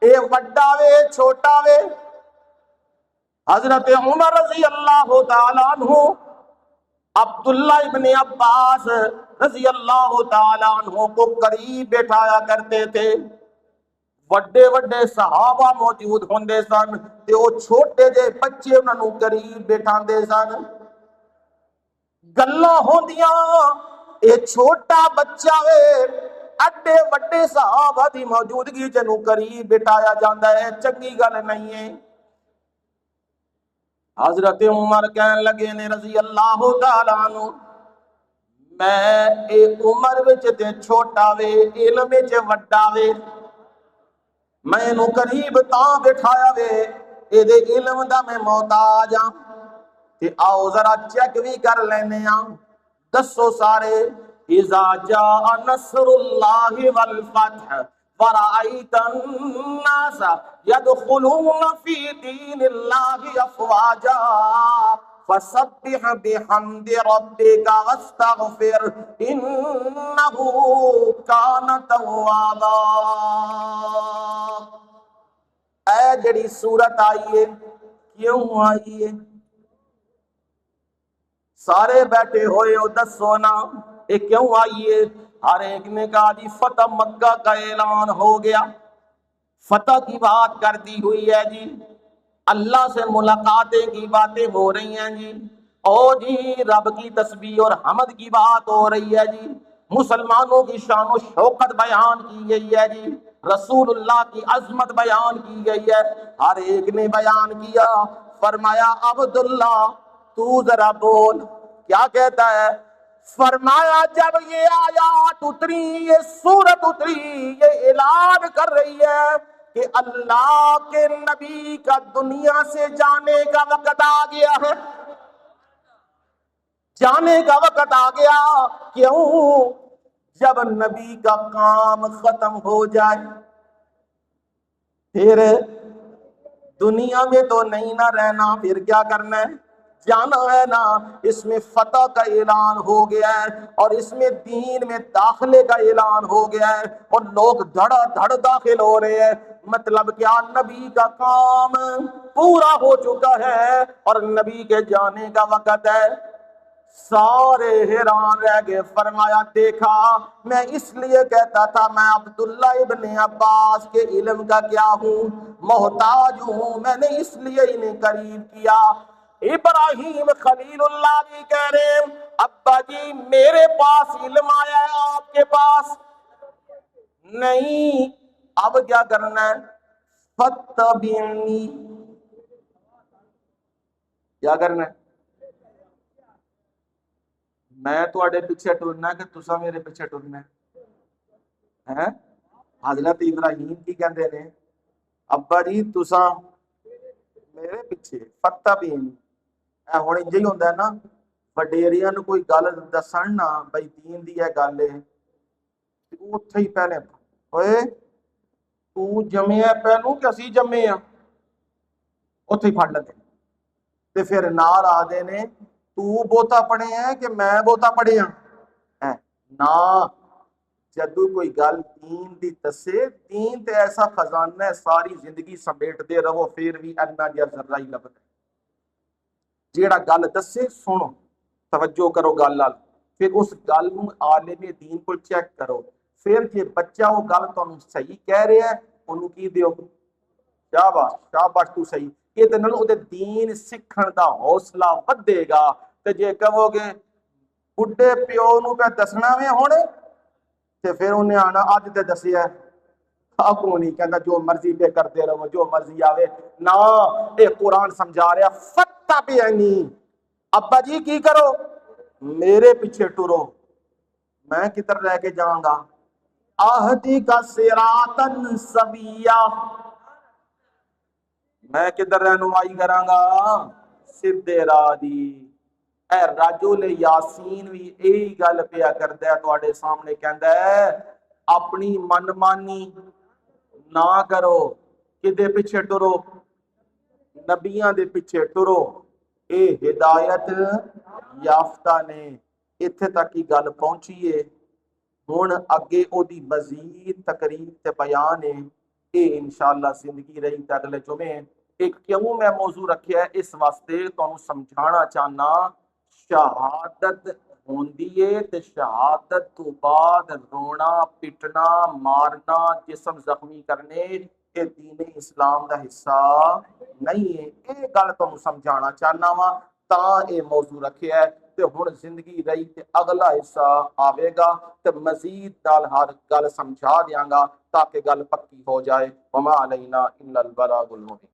اے وڈا وے چھوٹا وے. حضرت عمر رضی اللہ تعالیٰ عنہ عبداللہ ابن عباس رضی اللہ تعالیٰ عنہ کو قریب بیٹھایا کرتے تھے. وڈے وڈے صحابہ موجود ہوندے سن تے وہ چھوٹے جے بچے انہاں نوں قریب بیٹھاندے سن. گلاں ہوندیاں یہ چھوٹا بچہ وے اڈے وڈے صحابہ دی موجودگی جنوں قریب بٹھایا جاندا ہے، چنگی گل نہیں ہے۔ حضرت عمر کہن لگے نے رضی اللہ تعالیٰ عنہ، میں اے عمر وچ تے چھوٹا وے، علم وچ وڈا وے، میں نو قریب تاں بٹھایا وے اے دے علم دا میں محتاج ہاں، تے آؤ ذرا چیک بھی کر لینے ہاں، دسو سارے، اذا جاء نصر اللہ والفتح ورأيت الناس يدخلون في دين الله أفواجا فسبح بحمد ربك واستغفر إنه كان توابا۔ اے جڑی صورت آئی ہے، کیوں آئی ہے؟ سارے بیٹھے ہوئے ہو، دسو نا یہ کیوں آئی ہے؟ ہر ایک نے کہا جی فتح مکہ کا اعلان ہو گیا، فتح کی بات کر دی ہوئی ہے جی، اللہ سے ملاقاتیں کی باتیں ہو رہی ہیں جی، اور جی رب کی تسبیح اور حمد کی بات ہو رہی ہے جی، مسلمانوں کی شان و شوکت بیان کی گئی ہے جی، رسول اللہ کی عظمت بیان کی گئی ہے۔ ہر ایک نے بیان کیا، فرمایا عبداللہ تو ذرا بول، کیا کہتا ہے؟ فرمایا جب یہ آیات اتری، یہ سورت اتری، یہ اعلان کر رہی ہے کہ اللہ کے نبی کا دنیا سے جانے کا وقت آ گیا ہے، جانے کا وقت آ گیا۔ کیوں؟ جب نبی کا کام ختم ہو جائے پھر دنیا میں تو نہیں نہ رہنا، پھر کیا کرنا ہے؟ جانا ہے نا۔ اس میں فتح کا اعلان ہو گیا ہے اور اس میں دین میں داخلے کا اعلان ہو گیا ہے اور لوگ دھڑا دھڑ داخل ہو رہے ہیں۔ مطلب کیا؟ نبی کا کام پورا ہو چکا ہے اور نبی کے جانے کا وقت ہے۔ سارے حیران رہ گئے، فرمایا دیکھا میں اس لیے کہتا تھا میں عبداللہ ابن عباس کے علم کا کیا ہوں، محتاج ہوں، میں نے اس لیے انہیں قریب کیا۔ ابراہیم خلیل اللہ بھی کہہ رہے ہیں ابا جی میرے پاس علم آیا ہے، آپ کے پاس نہیں، اب کیا کرنا ہے؟ فتبعنی، کیا کرنا ہے؟ میں تواڈے پیچھے ٹرنا کہ تسا میرے پیچھے ٹرنا ہے؟ حضرت ابراہیم کی کہندے نے ابا جی تسا میرے پیچھے فتبعنی، اے ہن انج ہی ہوندا ہے نا، وڈیریاں نوں کوئی گل دسن نا بھئی دین دی اے گل ہے، اوتھے ہی پہلے اوئے تو جمیا پہلو کہ اسی جمے ہاں، اوتھے ہی پھڑ لے تے پھر نال آدے نے تو بوتا پڑھے ہیں کہ میں بوتا پڑھے ہاں؟ نا، جدو کوئی گل دین دی دسے، دین تے ایسا خزانہ ہے ساری زندگی سمیٹ دے رہو پھر بھی اینا جا ذرہ ہی لبدا ہے۔ جیڑا گل دسے سنو، توجہ کرو گل نال، پھر اس گل نوں عالم دین کو چیک کرو، پھر جے بچہ وہ گل تانوں صحیح کہہ رہا ہے انہوں کی دیو، شاباش شاباش تو صحیح، یہ نال او دے دین سکھن دا حوصلہ ودے گا۔ تے جے کہو گے بڈھے پیو نوں پہ دسنا وے ہن تے پھر انہیں آنا اج تے دسیا ہے، کو نہیں کہندا جو مرضی پہ کرتے رہو جو مرضی آوے نا، اے قرآن سمجھا رہا فتبعنی، ابا جی کی کرو؟ میرے پیچھے ٹرو، میں کدھر رہ کے جاؤں گا؟ آہدی کا صراطا سویا، میں کدھر رہنمائی کراں گا؟ سیدھے راہ دی۔ اے رجل یاسین بھی یہی گل پیا کردا ہے تواڈے سامنے، کہندا ہے اپنی من مانی نہ کرو، کدے پیچھے ٹرو؟ نبیاں دے پیچھے ٹرو، اے ہدایت یافتہ نے، اتھے تک کی گل پہنچیے۔ ہن اگے او دی مزید تقریر تے بیان ہے، اے انشاءاللہ زندگی رہی تے اگلے جمعے ایک کیوں میں موضوع رکھیا ہے اس واسطے تانوں سمجھانا چاہنا، شہادت ہوندی ہے تے شہادت تو بعد رونا پٹنا مارنا جسم زخمی کرنے یہ دین اسلام دا حصہ نہیں ہے۔ یہ گل تانوں سمجھانا چاہنا وا، تاں یہ موضوع رکھیا ہے۔ تے ہن زندگی رہی تے اگلا حصہ آوے گا تے مزید نال ہر گل سمجھا دیاں گا تاکہ گل پکی ہو جائے۔ وما علینا الا البلاغ المبین۔